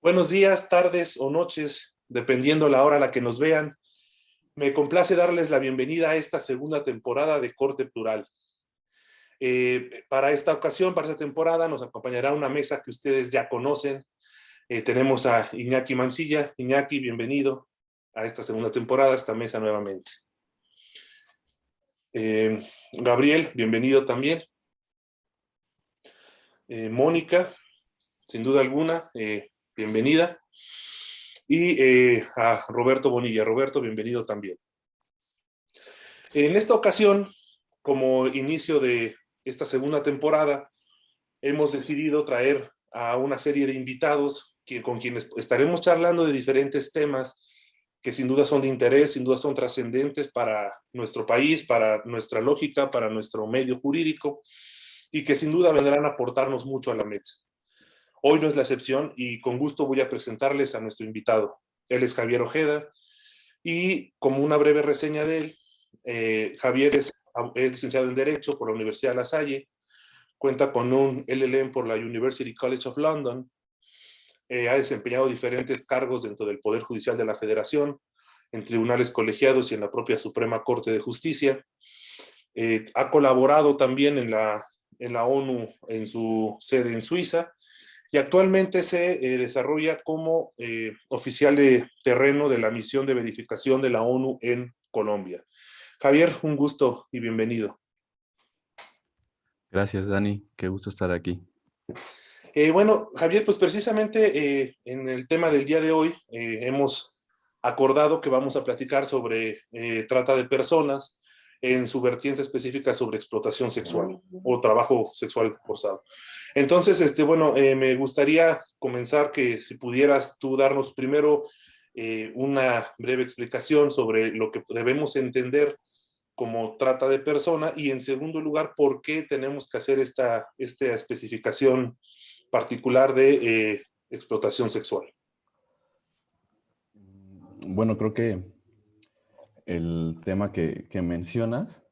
Buenos días, tardes o noches, dependiendo la hora a la que nos vean. Me complace darles la bienvenida a esta segunda temporada de Corte Plural. Para esta ocasión, para esta temporada, nos acompañará una mesa que ustedes ya conocen. Tenemos a Iñaki Mancilla. Iñaki, bienvenido a esta segunda temporada, a esta mesa nuevamente. Gabriel, bienvenido también. Mónica, sin duda alguna, bienvenida. Y a Roberto Bonilla. Roberto, bienvenido también. En esta ocasión, como inicio de esta segunda temporada, hemos decidido traer a una serie de invitados con quienes estaremos charlando de diferentes temas que sin duda son de interés, sin duda son trascendentes para nuestro país, para nuestra lógica, para nuestro medio jurídico, y que sin duda vendrán a aportarnos mucho a la mesa. Hoy no es la excepción y con gusto voy a presentarles a nuestro invitado. Él es Javier Ojeda y como una breve reseña de él, Javier es licenciado en Derecho por la Universidad de La Salle, cuenta con un LLM por la University College of London, ha desempeñado diferentes cargos dentro del Poder Judicial de la Federación, en tribunales colegiados y en la propia Suprema Corte de Justicia. Ha colaborado también en la ONU en su sede en Suiza y actualmente se desarrolla como oficial de terreno de la misión de verificación de la ONU en Colombia. Javier, un gusto y bienvenido. Gracias, Dani. Qué gusto estar aquí. Bueno, Javier, pues precisamente en el tema del día de hoy hemos acordado que vamos a platicar sobre trata de personas en su vertiente específica sobre explotación sexual o trabajo sexual forzado. Entonces, bueno, me gustaría comenzar que si pudieras tú darnos primero una breve explicación sobre lo que debemos entender como trata de persona y en segundo lugar, por qué tenemos que hacer esta especificación particular de explotación sexual. Bueno, creo que el tema que mencionas,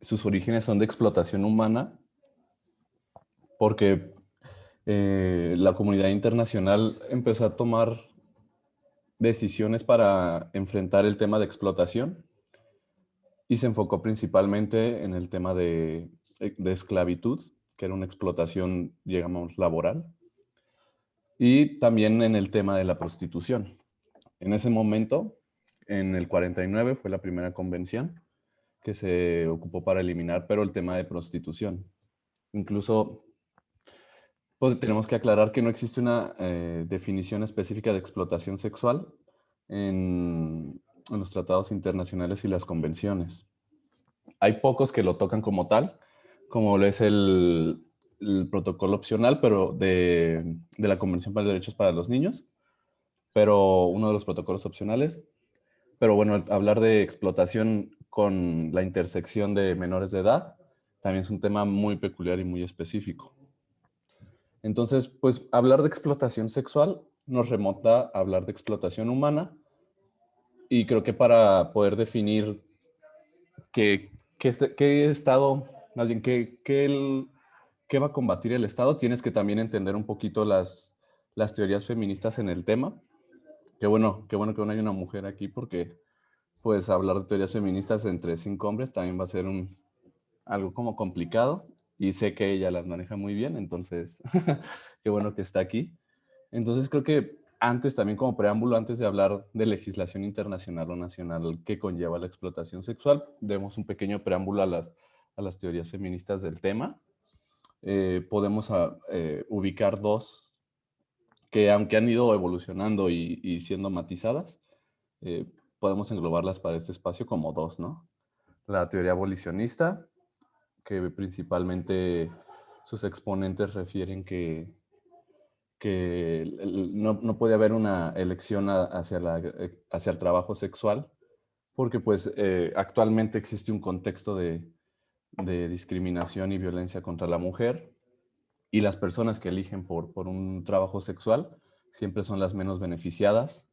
sus orígenes son de explotación humana porque la comunidad internacional empezó a tomar decisiones para enfrentar el tema de explotación y se enfocó principalmente en el tema de esclavitud, que era una explotación, digamos, laboral, y también en el tema de la prostitución. En ese momento, en el 49, fue la primera convención que se ocupó para eliminar, pero el tema de prostitución. Incluso pues, tenemos que aclarar que no existe una definición específica de explotación sexual en los tratados internacionales y las convenciones. Hay pocos que lo tocan como tal, como lo es el protocolo opcional, pero de la Convención para los Derechos para los Niños, pero uno de los protocolos opcionales. Pero bueno, hablar de explotación con la intersección de menores de edad también es un tema muy peculiar y muy específico. Entonces, pues hablar de explotación sexual nos remonta a hablar de explotación humana y creo que para poder definir qué Estado, más bien qué va a combatir el Estado, tienes que también entender un poquito las teorías feministas en el tema. Qué bueno que no hay una mujer aquí porque pues hablar de teorías feministas entre 5 hombres también va a ser algo como complicado y sé que ella las maneja muy bien, entonces qué bueno que está aquí. Entonces creo que antes también como preámbulo, antes de hablar de legislación internacional o nacional que conlleva la explotación sexual, demos un pequeño preámbulo a las teorías feministas del tema. Podemos ubicar dos que aunque han ido evolucionando y siendo matizadas, podemos englobarlas para este espacio como dos, ¿no? La teoría abolicionista, que principalmente sus exponentes refieren que no puede haber una elección hacia el trabajo sexual, porque pues actualmente existe un contexto de discriminación y violencia contra la mujer, y las personas que eligen por un trabajo sexual siempre son las menos beneficiadas,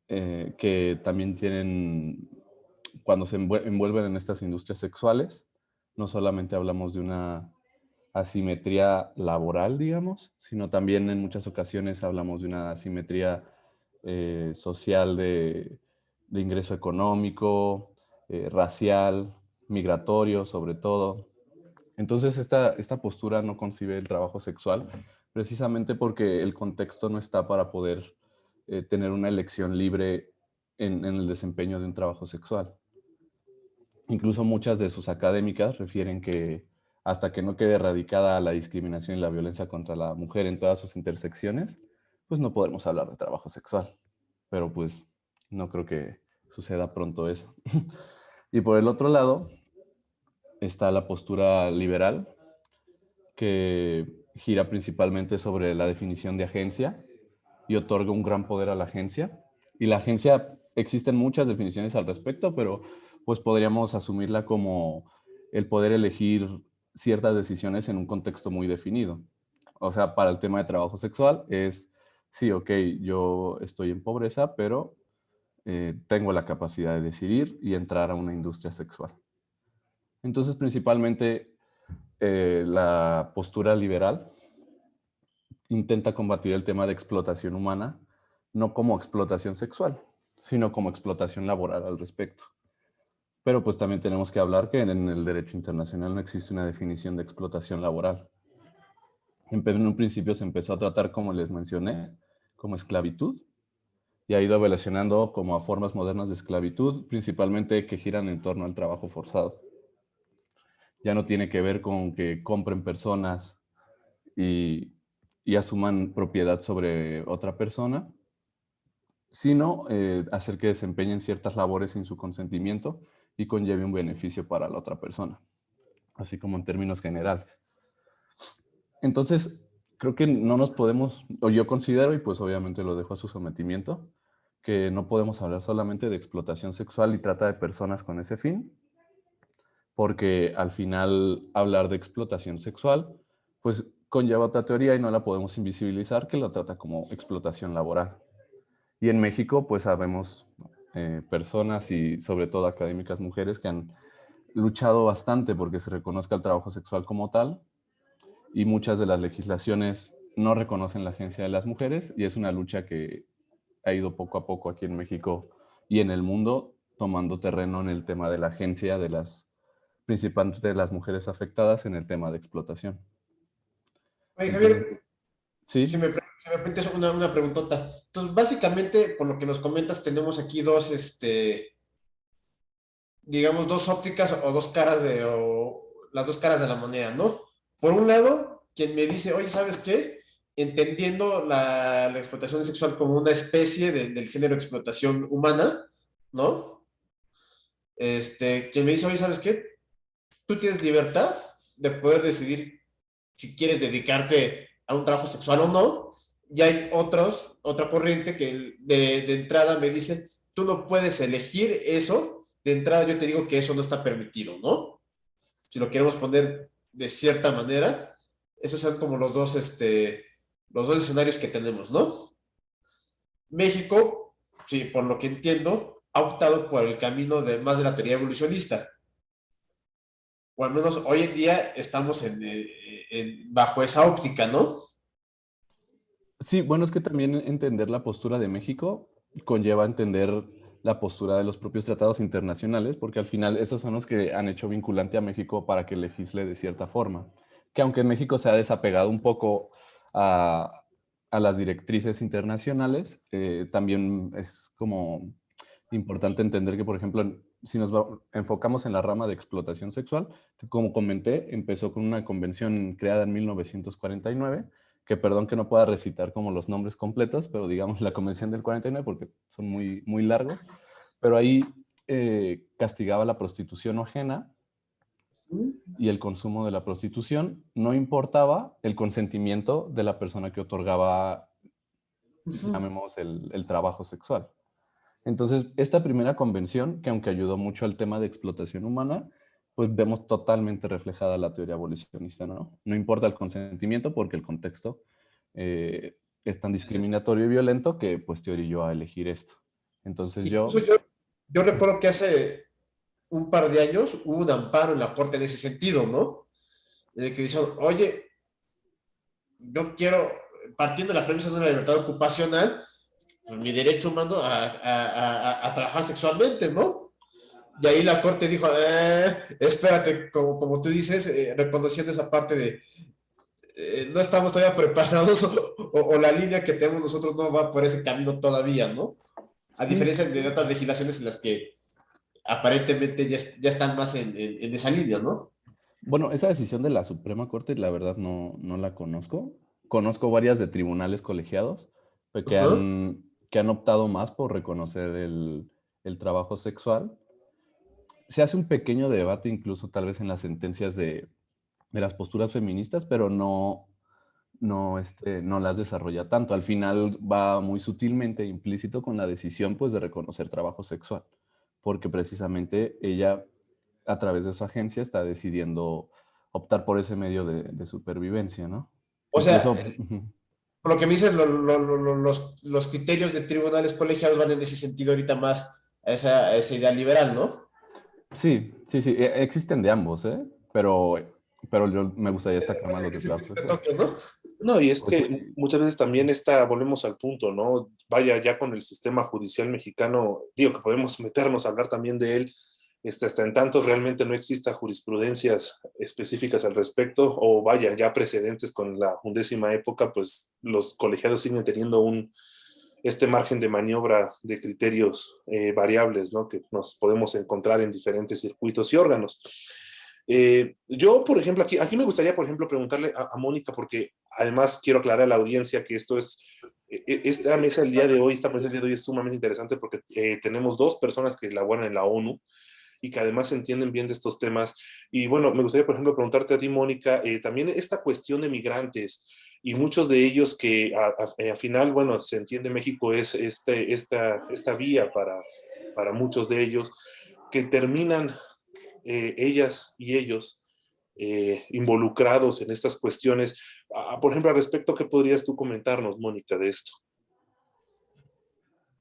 que también tienen, cuando se envuelven en estas industrias sexuales, no solamente hablamos de una asimetría laboral, digamos, sino también en muchas ocasiones hablamos de una asimetría social de ingreso económico, racial, migratorio sobre todo. Entonces esta postura no concibe el trabajo sexual precisamente porque el contexto no está para poder tener una elección libre en el desempeño de un trabajo sexual. Incluso muchas de sus académicas refieren que hasta que no quede erradicada la discriminación y la violencia contra la mujer en todas sus intersecciones, pues no podremos hablar de trabajo sexual. Pero pues no creo que suceda pronto eso. Y por el otro lado está la postura liberal, que gira principalmente sobre la definición de agencia y otorga un gran poder a la agencia. Y la agencia, existen muchas definiciones al respecto, pero pues podríamos asumirla como el poder elegir ciertas decisiones en un contexto muy definido. O sea, para el tema de trabajo sexual es, sí, ok, yo estoy en pobreza, pero tengo la capacidad de decidir y entrar a una industria sexual. Entonces, principalmente, la postura liberal intenta combatir el tema de explotación humana, no como explotación sexual, sino como explotación laboral al respecto. Pero pues también tenemos que hablar que en el derecho internacional no existe una definición de explotación laboral. En un principio se empezó a tratar, como les mencioné, como esclavitud, y ha ido evolucionando como a formas modernas de esclavitud, principalmente que giran en torno al trabajo forzado. Ya no tiene que ver con que compren personas y, y asuman propiedad sobre otra persona, sino hacer que desempeñen ciertas labores sin su consentimiento y conlleve un beneficio para la otra persona, así como en términos generales. Entonces, creo que no nos podemos, o yo considero, y pues obviamente lo dejo a su sometimiento, que no podemos hablar solamente de explotación sexual y trata de personas con ese fin, porque al final hablar de explotación sexual, pues conlleva otra teoría y no la podemos invisibilizar, que lo trata como explotación laboral. Y en México, pues sabemos personas y sobre todo académicas mujeres que han luchado bastante porque se reconozca el trabajo sexual como tal, y muchas de las legislaciones no reconocen la agencia de las mujeres, y es una lucha que ha ido poco a poco aquí en México y en el mundo tomando terreno en el tema de la agencia de las, principalmente de las mujeres afectadas en el tema de explotación. Oye, Entonces, Javier, sí, si me permites una preguntota. Entonces, básicamente, por lo que nos comentas, tenemos aquí dos, digamos, dos ópticas o dos caras o las dos caras de la moneda, ¿no? Por un lado, quien me dice, oye, ¿sabes qué? Entendiendo la explotación sexual como una especie del género de explotación humana, ¿no? Quien me dice, oye, ¿sabes qué? Tú tienes libertad de poder decidir si quieres dedicarte a un trabajo sexual o no. Y hay otra corriente que de entrada me dice, tú no puedes elegir eso. De entrada yo te digo que eso no está permitido, ¿no? Si lo queremos poner de cierta manera, esos son como los dos escenarios que tenemos, ¿no? México, sí, por lo que entiendo, ha optado por el camino de más de la teoría evolucionista, o al menos hoy en día estamos bajo esa óptica, ¿no? sí, bueno, es que también entender la postura de México conlleva entender la postura de los propios tratados internacionales, porque al final esos son los que han hecho vinculante a México para que legisle de cierta forma. Que aunque México se ha desapegado un poco a, a las directrices internacionales, también es como importante entender que, por ejemplo, si enfocamos en la rama de explotación sexual, como comenté, empezó con una convención creada en 1949, que perdón que no pueda recitar como los nombres completos, pero digamos la convención del 49 porque son muy, muy largos, pero ahí castigaba la prostitución ajena y el consumo de la prostitución, no importaba el consentimiento de la persona que otorgaba, llamemos, el trabajo sexual. Entonces, esta primera convención, que aunque ayudó mucho al tema de explotación humana, pues vemos totalmente reflejada la teoría abolicionista, ¿no? No importa el consentimiento porque el contexto es tan discriminatorio y violento que pues te orilló a elegir esto. Entonces Incluso yo, yo recuerdo que hace un par de años hubo un amparo en la corte en ese sentido, ¿no? en el que dicen, oye, yo quiero, partiendo de la premisa de una libertad ocupacional, pues mi derecho humano a trabajar sexualmente, ¿no? Y ahí la corte dijo, espérate, como tú dices, reconociendo esa parte de, no estamos todavía preparados o la línea que tenemos nosotros no va por ese camino todavía, ¿no? A Sí. diferencia de otras legislaciones en las que aparentemente ya están más en esa línea, ¿no? Bueno, esa decisión de la Suprema Corte, la verdad no la conozco. Conozco varias de tribunales colegiados Ajá. que han optado más por reconocer el trabajo sexual. Se hace un pequeño debate incluso tal vez en las sentencias de las posturas feministas, pero no las desarrolla tanto. Al final va muy sutilmente implícito con la decisión pues, de reconocer trabajo sexual, porque precisamente ella, a través de su agencia, está decidiendo optar por ese medio de supervivencia, ¿no? O sea, Incluso, ujú. por lo que me dices, los criterios de tribunales colegiados van en ese sentido ahorita más a esa idea liberal, ¿no? Sí, sí, sí, existen de ambos, ¿eh? Pero yo me gustaría destacar más los Que de es el trabajo que te sexual. toque, ¿no? No, y es Pues sí, que muchas veces también volvemos al punto, ¿no? Vaya, ya con el sistema judicial mexicano, digo que podemos meternos a hablar también de él, hasta en tanto realmente no exista jurisprudencias específicas al respecto, o vaya, ya precedentes con la 11ª época, pues los colegiados siguen teniendo este margen de maniobra de criterios variables, ¿no? Que nos podemos encontrar en diferentes circuitos y órganos. Yo, por ejemplo, aquí me gustaría, por ejemplo, preguntarle a Mónica, porque además quiero aclarar a la audiencia que esta mesa el día de hoy, esta mesa el día de hoy es sumamente interesante porque tenemos dos personas que laboran en la ONU y que además entienden bien de estos temas. Y bueno, me gustaría, por ejemplo, preguntarte a ti, Mónica, también esta cuestión de migrantes y muchos de ellos que a final, bueno, se entiende México es esta vía para muchos de ellos que terminan ellas y ellos involucrados en estas cuestiones. Por ejemplo, al respecto, ¿qué podrías tú comentarnos, Mónica, de esto?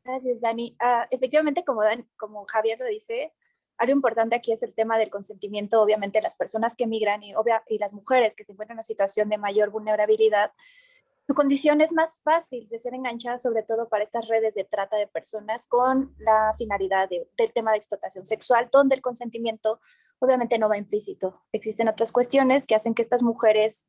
Gracias, Dani. Efectivamente, como Javier lo dice, algo importante aquí es el tema del consentimiento. Obviamente, las personas que migran y las mujeres que se encuentran en una situación de mayor vulnerabilidad, su condición es más fácil de ser enganchada, sobre todo para estas redes de trata de personas con la finalidad del tema de explotación sexual, donde el consentimiento obviamente no va implícito. Existen otras cuestiones que hacen que estas mujeres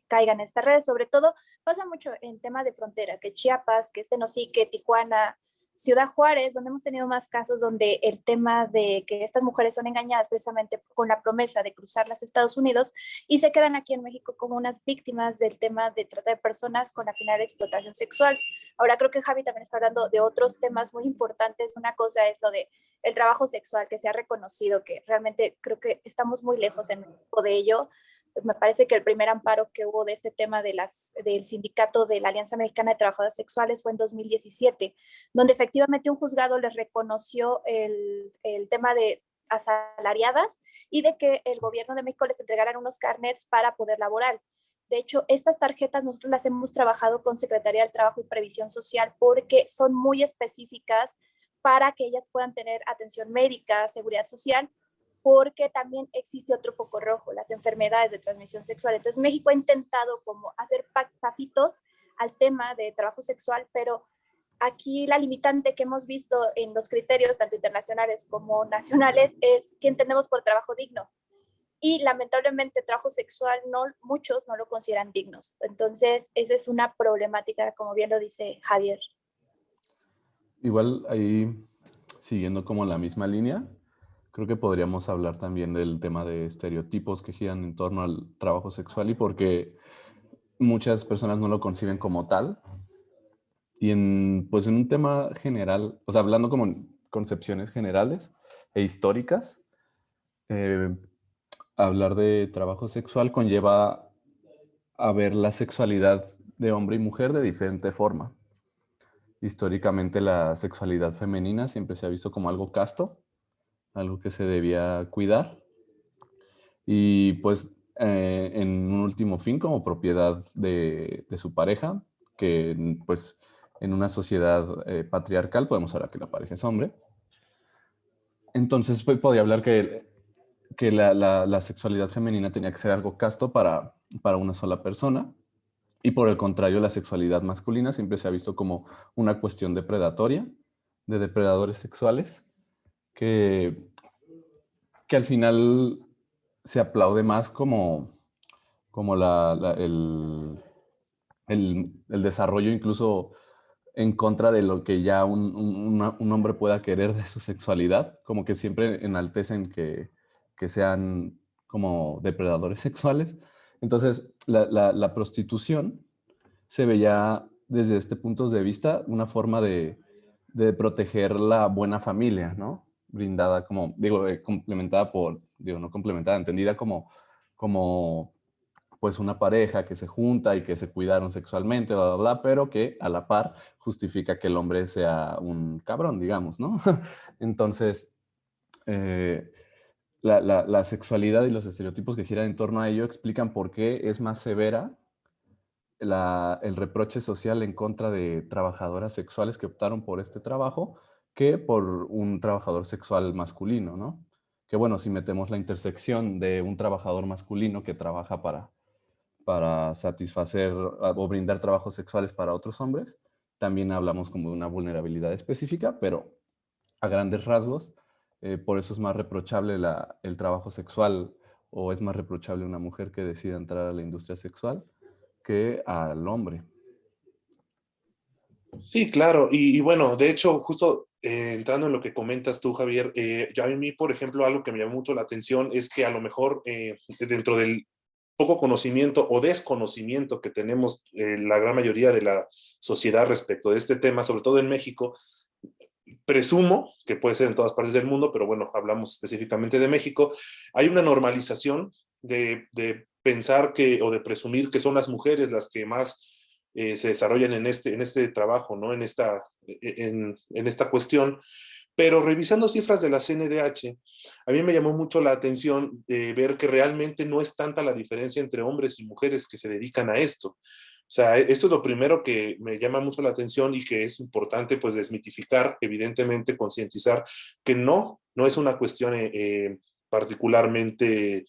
caigan en estas redes, sobre todo pasa mucho en tema de frontera, que Chiapas, que Tenosique, Tijuana, Ciudad Juárez, donde hemos tenido más casos donde el tema de que estas mujeres son engañadas precisamente con la promesa de cruzar los Estados Unidos y se quedan aquí en México como unas víctimas del tema de trata de personas con la finalidad de explotación sexual. Ahora creo que Javi también está hablando de otros temas muy importantes. Una cosa es lo de el trabajo sexual que se ha reconocido, que realmente creo que estamos muy lejos en México de ello. Me parece que el primer amparo que hubo de este tema del sindicato de la Alianza Mexicana de Trabajadoras Sexuales fue en 2017, donde efectivamente un juzgado les reconoció el tema de asalariadas y de que el gobierno de México les entregaran unos carnets para poder laborar. De hecho, estas tarjetas nosotros las hemos trabajado con Secretaría del Trabajo y Previsión Social porque son muy específicas para que ellas puedan tener atención médica, seguridad social, porque también existe otro foco rojo, las enfermedades de transmisión sexual. Entonces, México ha intentado como hacer pasitos al tema de trabajo sexual, pero aquí la limitante que hemos visto en los criterios, tanto internacionales como nacionales, es que entendemos por trabajo digno. Y lamentablemente trabajo sexual muchos no lo consideran dignos. Entonces, esa es una problemática, como bien lo dice Javier. igual ahí, siguiendo como la misma línea, creo que podríamos hablar también del tema de estereotipos que giran en torno al trabajo sexual y porque muchas personas no lo conciben como tal. Y pues en un tema general, o sea, hablando como en concepciones generales e históricas, eh, hablar de trabajo sexual conlleva a ver la sexualidad de hombre y mujer de diferente forma. Históricamente la sexualidad femenina siempre se ha visto como algo casto, algo que se debía cuidar y pues en un último fin como propiedad de su pareja, que pues en una sociedad patriarcal podemos hablar que la pareja es hombre. Entonces pues, podría hablar que que la sexualidad femenina tenía que ser algo casto para una sola persona, y por el contrario, la sexualidad masculina siempre se ha visto como una cuestión depredatoria, de depredadores sexuales, que, que al final se aplaude más como el desarrollo incluso en contra de lo que ya un hombre pueda querer de su sexualidad, como que siempre enaltecen que sean como depredadores sexuales. Entonces, la prostitución se veía desde este punto de vista una forma de proteger la buena familia, ¿no? Brindada como, digo, complementada por, digo, no complementada, entendida como pues una pareja que se junta y que se cuidaron sexualmente, bla, bla, bla, pero que a la par justifica que el hombre sea un cabrón, digamos, ¿no? Entonces, eh, la sexualidad y los estereotipos que giran en torno a ello explican por qué es más severa el reproche social en contra de trabajadoras sexuales que optaron por este trabajo que por un trabajador sexual masculino, ¿no? Que bueno, si metemos la intersección de un trabajador masculino que trabaja para satisfacer o brindar trabajos sexuales para otros hombres, también hablamos como de una vulnerabilidad específica, pero a grandes rasgos, por eso es más reprochable el trabajo sexual o es más reprochable una mujer que decida entrar a la industria sexual que al hombre. Sí, claro. Y bueno, de hecho, justo entrando en lo que comentas tú, Javier, ya a mí, por ejemplo, algo que me llamó mucho la atención es que a lo mejor dentro del poco conocimiento o desconocimiento que tenemos la gran mayoría de la sociedad respecto de este tema, sobre todo en México, presumo que puede ser en todas partes del mundo, pero bueno, hablamos específicamente de México, hay una normalización de pensar que o de presumir que son las mujeres las que más se desarrollan en este trabajo, ¿no? En esta cuestión. Pero revisando cifras de la CNDH, a mí me llamó mucho la atención ver que realmente no es tanta la diferencia entre hombres y mujeres que se dedican a esto. O sea, esto es lo primero que me llama mucho la atención y que es importante pues desmitificar, evidentemente concientizar que no es una cuestión particularmente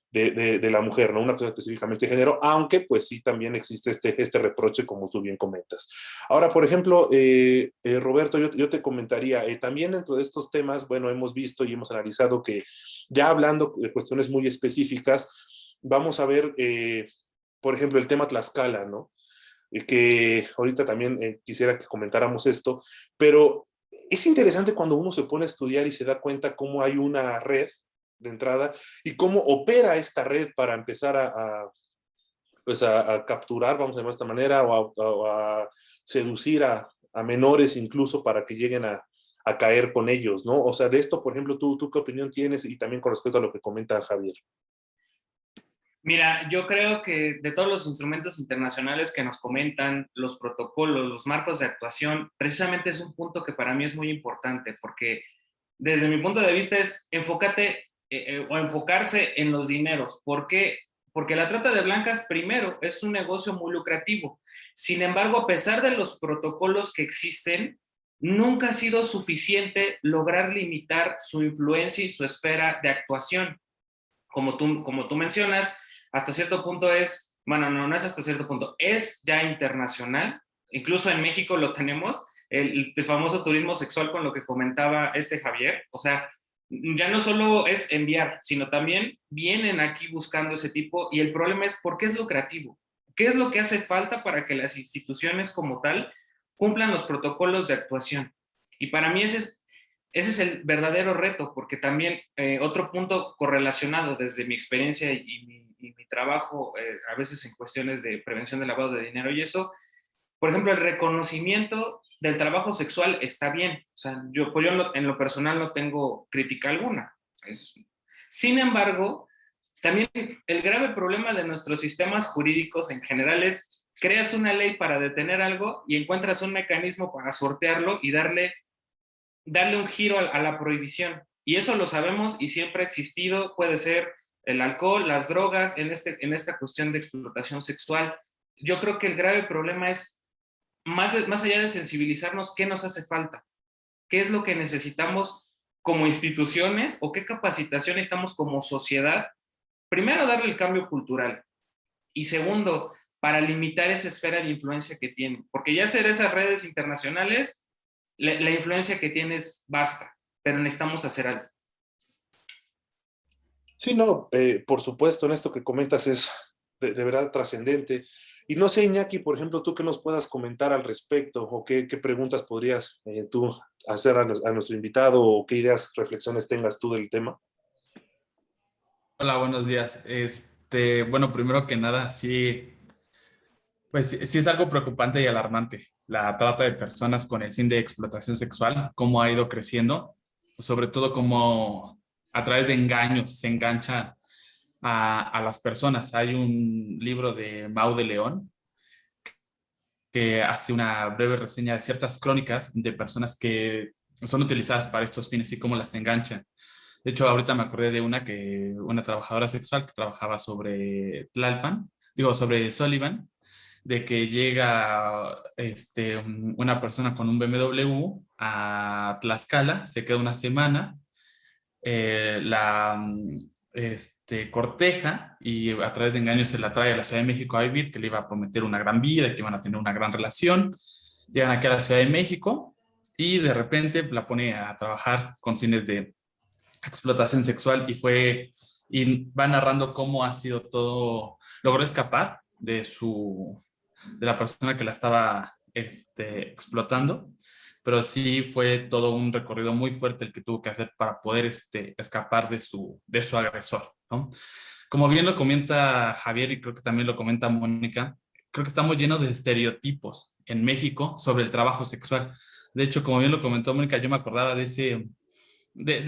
de la mujer, no una cosa específicamente de género, aunque pues sí también existe este reproche como tú bien comentas. Ahora, por ejemplo, Roberto, yo te comentaría, también dentro de estos temas, bueno, hemos visto y hemos analizado que ya hablando de cuestiones muy específicas, vamos a ver, por ejemplo, el tema Tlaxcala, ¿no? Que ahorita también quisiera que comentáramos esto, pero es interesante cuando uno se pone a estudiar y se da cuenta cómo hay una red de entrada y cómo opera esta red para empezar pues a capturar, vamos a llamar de esta manera, o a seducir a menores incluso para que lleguen a caer con ellos, ¿no? O sea, de esto, por ejemplo, ¿tú qué opinión tienes? Y también con respecto a lo que comenta Javier. Mira, yo creo que de todos los instrumentos internacionales que nos comentan, los protocolos, los marcos de actuación, precisamente es un punto que para mí es muy importante, porque desde mi punto de vista es enfócate o enfocarse en los dineros. ¿Por qué? Porque la trata de blancas, primero, es un negocio muy lucrativo. Sin embargo, a pesar de los protocolos que existen, nunca ha sido suficiente lograr limitar su influencia y su esfera de actuación. Como tú mencionas, hasta cierto punto es, bueno, no es hasta cierto punto, es ya internacional. Incluso en México lo tenemos, el famoso turismo sexual con lo que comentaba Javier. O sea, ya no solo es enviar, sino también vienen aquí buscando ese tipo, y el problema es ¿por qué es lucrativo? ¿Qué es lo que hace falta para que las instituciones como tal cumplan los protocolos de actuación? Y para mí ese es el verdadero reto, porque también otro punto correlacionado desde mi experiencia y mi trabajo, a veces en cuestiones de prevención del lavado de dinero y eso, por ejemplo, el reconocimiento del trabajo sexual está bien. O sea, yo en lo personal no tengo crítica alguna. Sin embargo, también el grave problema de nuestros sistemas jurídicos en general es creas una ley para detener algo y encuentras un mecanismo para sortearlo y darle un giro a la prohibición. Y eso lo sabemos y siempre ha existido. Puede ser el alcohol, las drogas, en esta cuestión de explotación sexual. Yo creo que el grave problema es, más allá de sensibilizarnos, ¿qué nos hace falta? ¿Qué es lo que necesitamos como instituciones o qué capacitación necesitamos como sociedad? Primero, darle el cambio cultural. Y segundo, para limitar esa esfera de influencia que tiene. Porque ya ser esas redes internacionales, la influencia que tienes basta, pero necesitamos hacer algo. Sí, no, por supuesto, en esto que comentas es de verdad trascendente. Y no sé, Iñaki, por ejemplo, tú qué nos puedas comentar al respecto o qué preguntas podrías tú hacer a nuestro invitado o qué ideas, reflexiones tengas tú del tema. Hola, buenos días. Bueno, primero que nada, sí, pues sí es algo preocupante y alarmante la trata de personas con el fin de explotación sexual, cómo ha ido creciendo, sobre todo cómo a través de engaños se engancha a las personas. Hay un libro de Mau de León que hace una breve reseña de ciertas crónicas de personas que son utilizadas para estos fines y cómo las enganchan. De hecho, ahorita me acordé de una trabajadora sexual que trabajaba sobre sobre Sullivan, de que llega una persona con un BMW a Tlaxcala, se queda una semana, corteja y a través de engaños se la trae a la Ciudad de México a vivir, que le iba a prometer una gran vida y que iban a tener una gran relación. Llegan aquí a la Ciudad de México y de repente la pone a trabajar con fines de explotación sexual y va narrando cómo ha sido todo, logró escapar de la persona que la estaba explotando, pero sí fue todo un recorrido muy fuerte el que tuvo que hacer para poder escapar de su agresor, ¿no? Como bien lo comenta Javier y creo que también lo comenta Mónica, creo que estamos llenos de estereotipos en México sobre el trabajo sexual. De hecho, como bien lo comentó Mónica, yo me acordaba de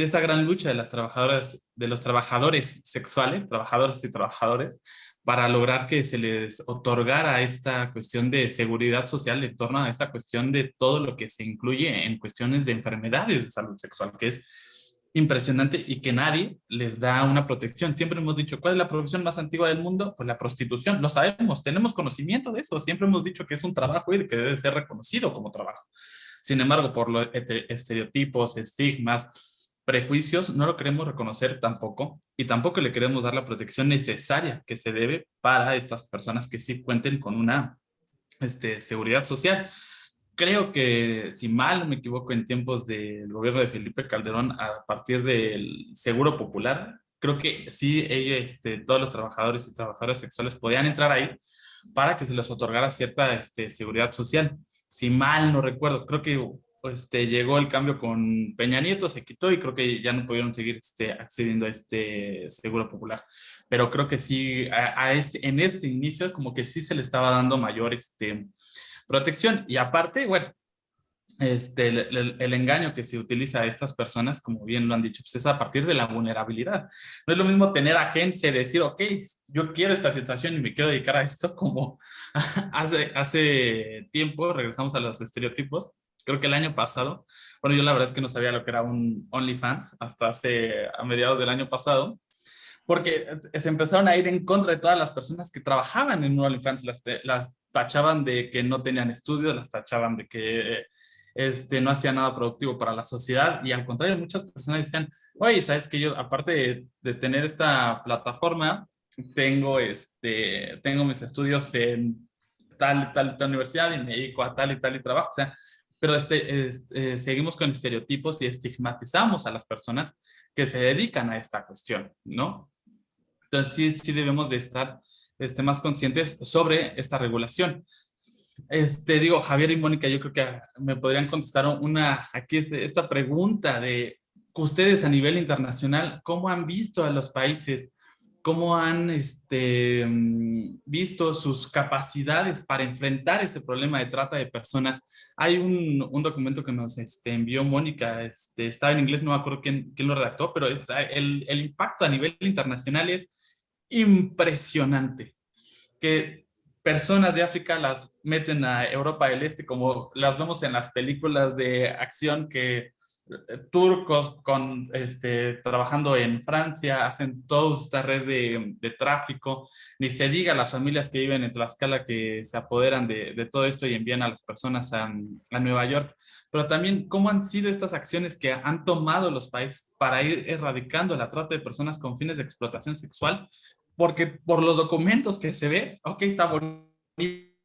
esa gran lucha de las trabajadoras, de los trabajadores sexuales, trabajadoras y trabajadores, para lograr que se les otorgara esta cuestión de seguridad social en torno a esta cuestión de todo lo que se incluye en cuestiones de enfermedades de salud sexual, que es impresionante y que nadie les da una protección. Siempre hemos dicho, ¿cuál es la profesión más antigua del mundo? Pues la prostitución, lo sabemos, tenemos conocimiento de eso, siempre hemos dicho que es un trabajo y que debe ser reconocido como trabajo. Sin embargo, por los estereotipos, estigmas, prejuicios, no lo queremos reconocer tampoco y tampoco le queremos dar la protección necesaria que se debe para estas personas que sí cuenten con una seguridad social. Creo que, si mal no me equivoco, en tiempos del gobierno de Felipe Calderón, a partir del Seguro Popular, creo que sí, todos los trabajadores y trabajadoras sexuales podían entrar ahí para que se les otorgara cierta seguridad social. Si mal no recuerdo, creo que llegó el cambio con Peña Nieto, se quitó y creo que ya no pudieron seguir accediendo a este Seguro Popular. Pero creo que sí, en este inicio como que sí se le estaba dando mayor protección. Y aparte, bueno, el engaño que se utiliza a estas personas, como bien lo han dicho, pues es a partir de la vulnerabilidad. No es lo mismo tener agencia y decir, ok, yo quiero esta situación y me quiero dedicar a esto, como hace tiempo, regresamos a los estereotipos. Creo que el año pasado, bueno, yo la verdad es que no sabía lo que era un OnlyFans hasta a mediados del año pasado, porque se empezaron a ir en contra de todas las personas que trabajaban en un OnlyFans, las tachaban de que no tenían estudios, las tachaban de que no hacía nada productivo para la sociedad y al contrario, muchas personas decían, oye, ¿sabes que yo, aparte de tener esta plataforma, tengo mis estudios en tal universidad y me dedico a tal y tal y trabajo? O sea, pero seguimos con estereotipos y estigmatizamos a las personas que se dedican a esta cuestión, ¿no? Entonces sí debemos de estar más conscientes sobre esta regulación. Digo, Javier y Mónica, yo creo que me podrían contestar aquí esta pregunta de ustedes a nivel internacional, ¿cómo han visto a los países? ¿Cómo han visto sus capacidades para enfrentar ese problema de trata de personas? Hay un documento que nos envió Mónica, estaba en inglés, no me acuerdo quién lo redactó, pero o sea, el impacto a nivel internacional es impresionante. Que personas de África las meten a Europa del Este, como las vemos en las películas de acción que turcos trabajando en Francia, hacen toda esta red de tráfico, ni se diga las familias que viven en Tlaxcala que se apoderan de todo esto y envían a las personas a Nueva York, pero también cómo han sido estas acciones que han tomado los países para ir erradicando la trata de personas con fines de explotación sexual, porque por los documentos que se ve, ok, está bonito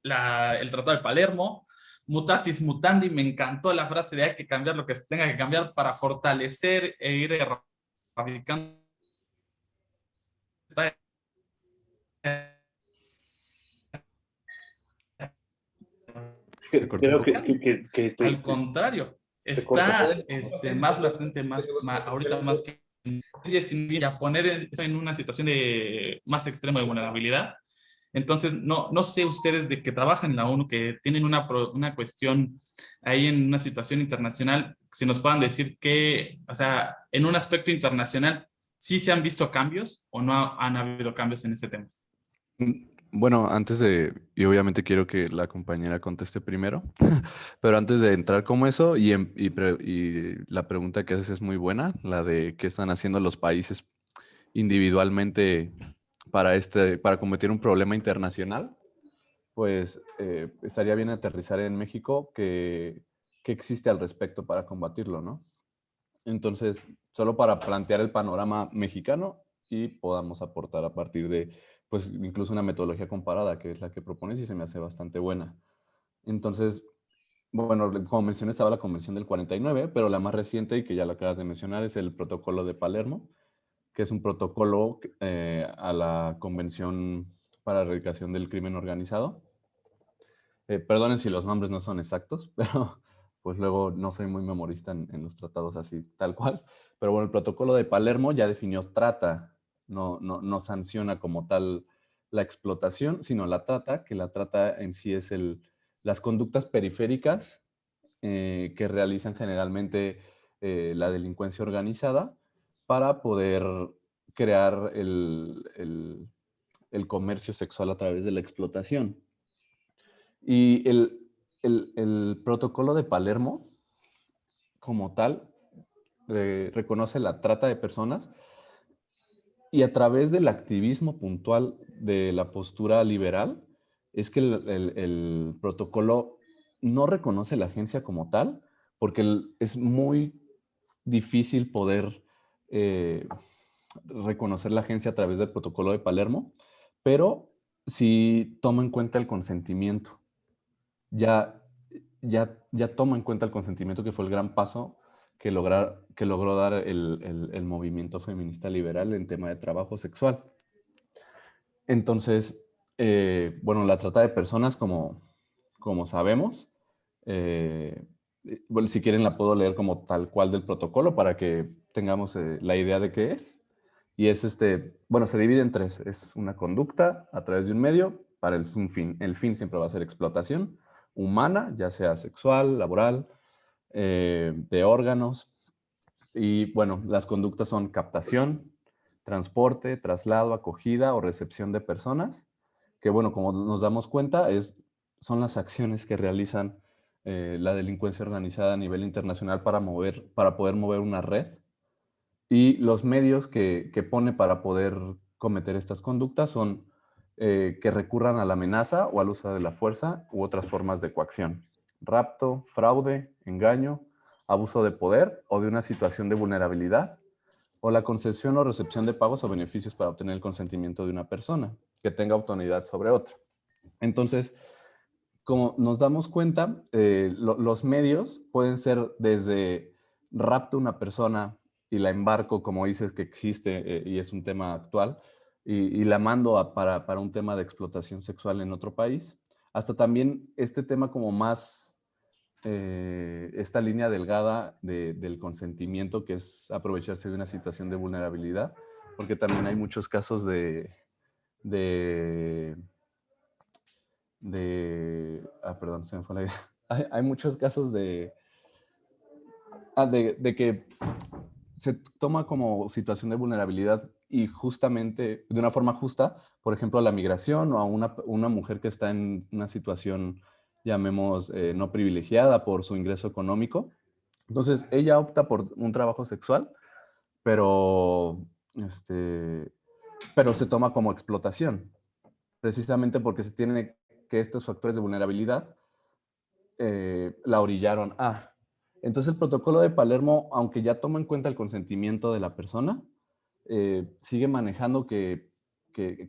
el Tratado de Palermo, mutatis mutandi, me encantó la frase de hay que cambiar lo que se tenga que cambiar para fortalecer e ir erradicando. Se cortó un Creo poco. Al contrario, está más latente, ahorita más que en 19, y a poner en una situación más extrema de vulnerabilidad. Entonces, no sé ustedes de que trabajan en la ONU, que tienen una cuestión ahí en una situación internacional, si nos puedan decir que, o sea, en un aspecto internacional, ¿sí se han visto cambios o no han habido cambios en este tema? Bueno, y obviamente quiero que la compañera conteste primero, pero antes de entrar como eso, y la pregunta que haces es muy buena, la de qué están haciendo los países individualmente para combatir un problema internacional, pues estaría bien aterrizar en México qué existe al respecto para combatirlo, ¿no? Entonces, solo para plantear el panorama mexicano y podamos aportar a partir de, pues, incluso una metodología comparada, que es la que propones y se me hace bastante buena. Entonces, bueno, como mencioné, estaba la Convención del 49, pero la más reciente y que ya la acabas de mencionar es el Protocolo de Palermo, que es un protocolo a la Convención para la Erradicación del Crimen Organizado. Perdonen si los nombres no son exactos, pero pues luego no soy muy memorista en los tratados así, tal cual. Pero bueno, el protocolo de Palermo ya definió trata, no sanciona como tal la explotación, sino la trata, que la trata en sí es las conductas periféricas que realizan generalmente la delincuencia organizada para poder crear el comercio sexual a través de la explotación. Y el protocolo de Palermo, como tal, reconoce la trata de personas y a través del activismo puntual de la postura liberal, es que el protocolo no reconoce la agencia como tal, porque es muy difícil poder reconocer la agencia a través del protocolo de Palermo, pero sí toma en cuenta el consentimiento. Ya toma en cuenta el consentimiento, que fue el gran paso que logró dar el movimiento feminista liberal en tema de trabajo sexual. Entonces, bueno, la trata de personas, como sabemos, bueno, si quieren la puedo leer como tal cual del protocolo para que tengamos la idea de qué es. Y es bueno, se divide en tres. Es una conducta a través de un medio para un fin. El fin siempre va a ser explotación humana, ya sea sexual, laboral, de órganos. Y bueno, las conductas son captación, transporte, traslado, acogida o recepción de personas, que bueno, como nos damos cuenta, son las acciones que realizan la delincuencia organizada a nivel internacional para poder mover una red, y los medios que pone para poder cometer estas conductas son que recurran a la amenaza o al uso de la fuerza u otras formas de coacción. Rapto, fraude, engaño, abuso de poder o de una situación de vulnerabilidad, o la concesión o recepción de pagos o beneficios para obtener el consentimiento de una persona que tenga autoridad sobre otra. Entonces, como nos damos cuenta, los medios pueden ser desde rapto a una persona y la embarco, como dices que existe y es un tema actual, y la mando para un tema de explotación sexual en otro país, hasta también este tema como más, esta línea delgada del consentimiento, que es aprovecharse de una situación de vulnerabilidad, porque también hay muchos casos perdón, se me fue la idea. Hay muchos casos de que se toma como situación de vulnerabilidad y justamente, de una forma justa, por ejemplo, a la migración o a una mujer que está en una situación, llamemos, no privilegiada por su ingreso económico, Entonces, ella opta por un trabajo sexual, pero, pero se toma como explotación, precisamente porque se tiene que estos factores de vulnerabilidad la orillaron a. Entonces el protocolo de Palermo, aunque ya toma en cuenta el consentimiento de la persona, sigue manejando que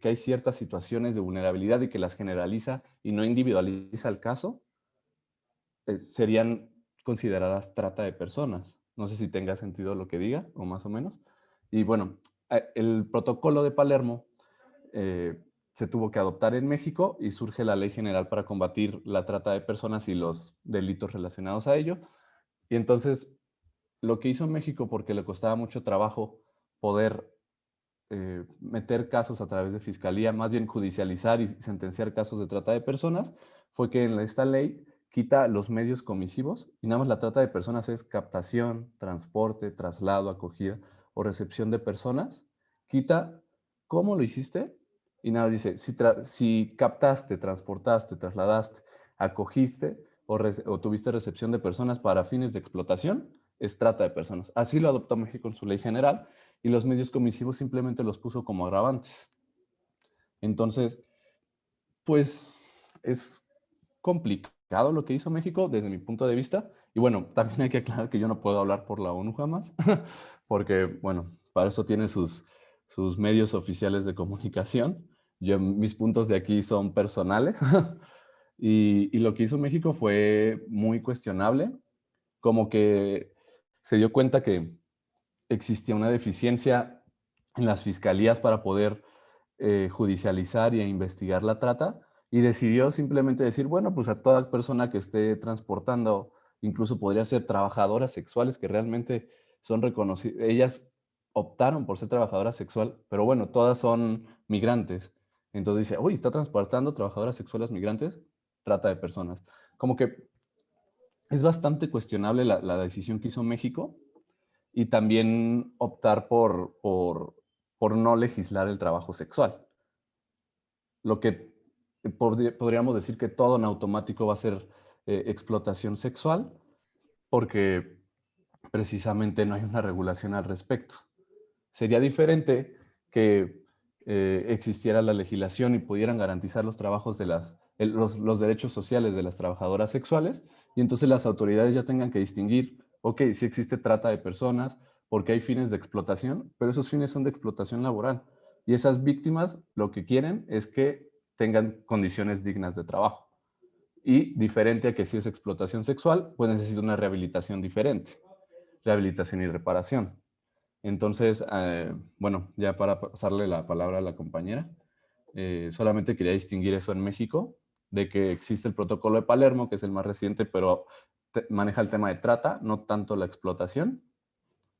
hay ciertas situaciones de vulnerabilidad y que las generaliza y no individualiza el caso, serían consideradas trata de personas. No sé si tenga sentido lo que diga, o más o menos. Y bueno, el protocolo de Palermo se tuvo que adoptar en México y surge la Ley General para combatir la trata de personas y los delitos relacionados a ello. Y entonces, lo que hizo México, porque le costaba mucho trabajo poder meter casos a través de fiscalía, más bien judicializar y sentenciar casos de trata de personas, fue que en esta ley quita los medios comisivos y nada más la trata de personas es captación, transporte, traslado, acogida o recepción de personas. Quita cómo lo hiciste y nada más dice si captaste, transportaste, trasladaste, acogiste o tuviste recepción de personas para fines de explotación, es trata de personas. Así lo adoptó México en su ley general y los medios comisivos simplemente los puso como agravantes. Entonces, pues es complicado lo que hizo México desde mi punto de vista. Y bueno, también hay que aclarar que yo no puedo hablar por la ONU jamás, porque, bueno, para eso tiene sus medios oficiales de comunicación. Mis puntos de aquí son personales. Y lo que hizo México fue muy cuestionable, como que se dio cuenta que existía una deficiencia en las fiscalías para poder judicializar y investigar la trata y decidió simplemente decir, bueno, pues a toda persona que esté transportando, incluso podría ser trabajadoras sexuales que realmente son reconocidas, ellas optaron por ser trabajadoras sexual, pero bueno, todas son migrantes. Entonces dice, uy, está transportando trabajadoras sexuales migrantes, trata de personas. Como que es bastante cuestionable la decisión que hizo México y también optar por no legislar el trabajo sexual. Lo que podríamos decir que todo en automático va a ser explotación sexual porque precisamente no hay una regulación al respecto. Sería diferente que existiera la legislación y pudieran garantizar los trabajos de los derechos sociales de las trabajadoras sexuales y entonces las autoridades ya tengan que distinguir, ok, sí existe trata de personas porque hay fines de explotación, pero esos fines son de explotación laboral y esas víctimas lo que quieren es que tengan condiciones dignas de trabajo. Y diferente a que si es explotación sexual, pues necesita una rehabilitación diferente, rehabilitación y reparación. Entonces, bueno, ya para pasarle la palabra a la compañera, solamente quería distinguir eso en México, de que existe el protocolo de Palermo, que es el más reciente, pero maneja el tema de trata, no tanto la explotación,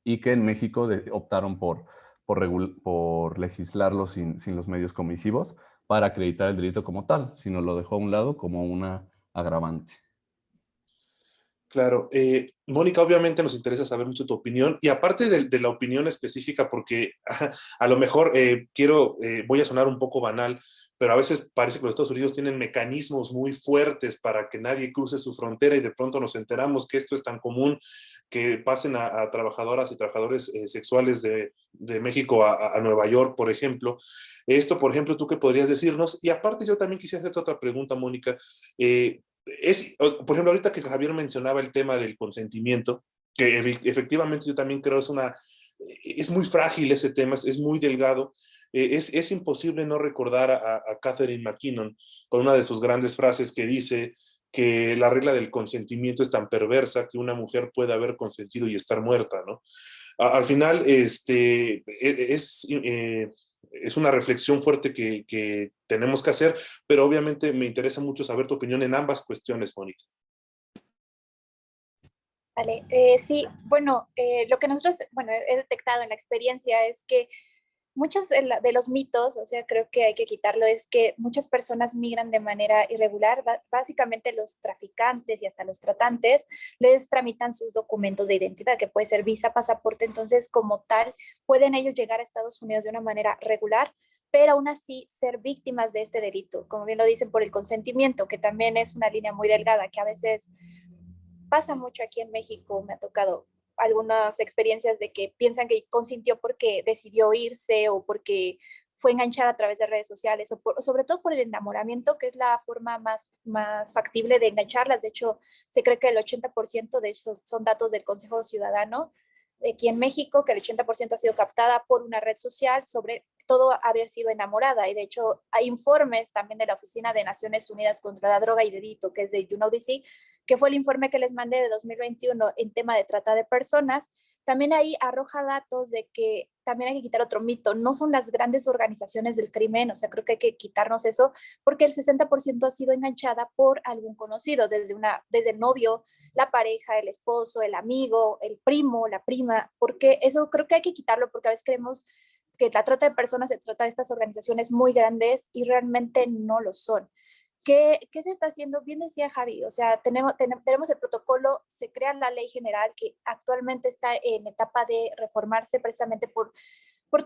y que en México optaron por legislarlo sin los medios comisivos para acreditar el delito como tal, sino lo dejó a un lado como una agravante. Claro. Mónica, obviamente nos interesa saber mucho tu opinión y aparte de la opinión específica, porque a lo mejor voy a sonar un poco banal, pero a veces parece que los Estados Unidos tienen mecanismos muy fuertes para que nadie cruce su frontera y de pronto nos enteramos que esto es tan común que pasen a trabajadoras y trabajadores sexuales de México a Nueva York, por ejemplo. Esto, por ejemplo, ¿tú qué podrías decirnos? Y aparte yo también quisiera hacerte otra pregunta, Mónica. Por ejemplo, ahorita que Javier mencionaba el tema del consentimiento, que efectivamente yo también creo es muy frágil ese tema, es muy delgado. Es imposible no recordar a Catherine McKinnon con una de sus grandes frases que dice que la regla del consentimiento es tan perversa que una mujer puede haber consentido y estar muerta, ¿no? Al final, es una reflexión fuerte que tenemos que hacer, pero obviamente me interesa mucho saber tu opinión en ambas cuestiones, Mónica. Vale, sí, bueno, lo que nosotros, bueno, he detectado en la experiencia es que muchos de los mitos, o sea, creo que hay que quitarlo, es que muchas personas migran de manera irregular. Básicamente los traficantes y hasta los tratantes les tramitan sus documentos de identidad, que puede ser visa, pasaporte. Entonces, como tal, pueden ellos llegar a Estados Unidos de una manera regular, pero aún así ser víctimas de este delito, como bien lo dicen, por el consentimiento, que también es una línea muy delgada, que a veces pasa mucho aquí en México, me ha tocado algunas experiencias de que piensan que consintió porque decidió irse o porque fue enganchada a través de redes sociales o sobre todo por el enamoramiento, que es la forma más factible de engancharlas. De hecho, se cree que el 80% de esos son datos del Consejo Ciudadano aquí en México, que el 80% ha sido captada por una red social sobre todo haber sido enamorada. Y de hecho, hay informes también de la Oficina de Naciones Unidas contra la Droga y Delito, que es de UNODC, que fue el informe que les mandé de 2021 en tema de trata de personas. También ahí arroja datos de que también hay que quitar otro mito, no son las grandes organizaciones del crimen, o sea, creo que hay que quitarnos eso, porque el 60% ha sido enganchada por algún conocido, desde el novio, la pareja, el esposo, el amigo, el primo, la prima, porque eso creo que hay que quitarlo, porque a veces creemos que la trata de personas se trata de estas organizaciones muy grandes y realmente no lo son. ¿Qué se está haciendo? Bien decía Javi, o sea, tenemos el protocolo, se crea la ley general que actualmente está en etapa de reformarse precisamente por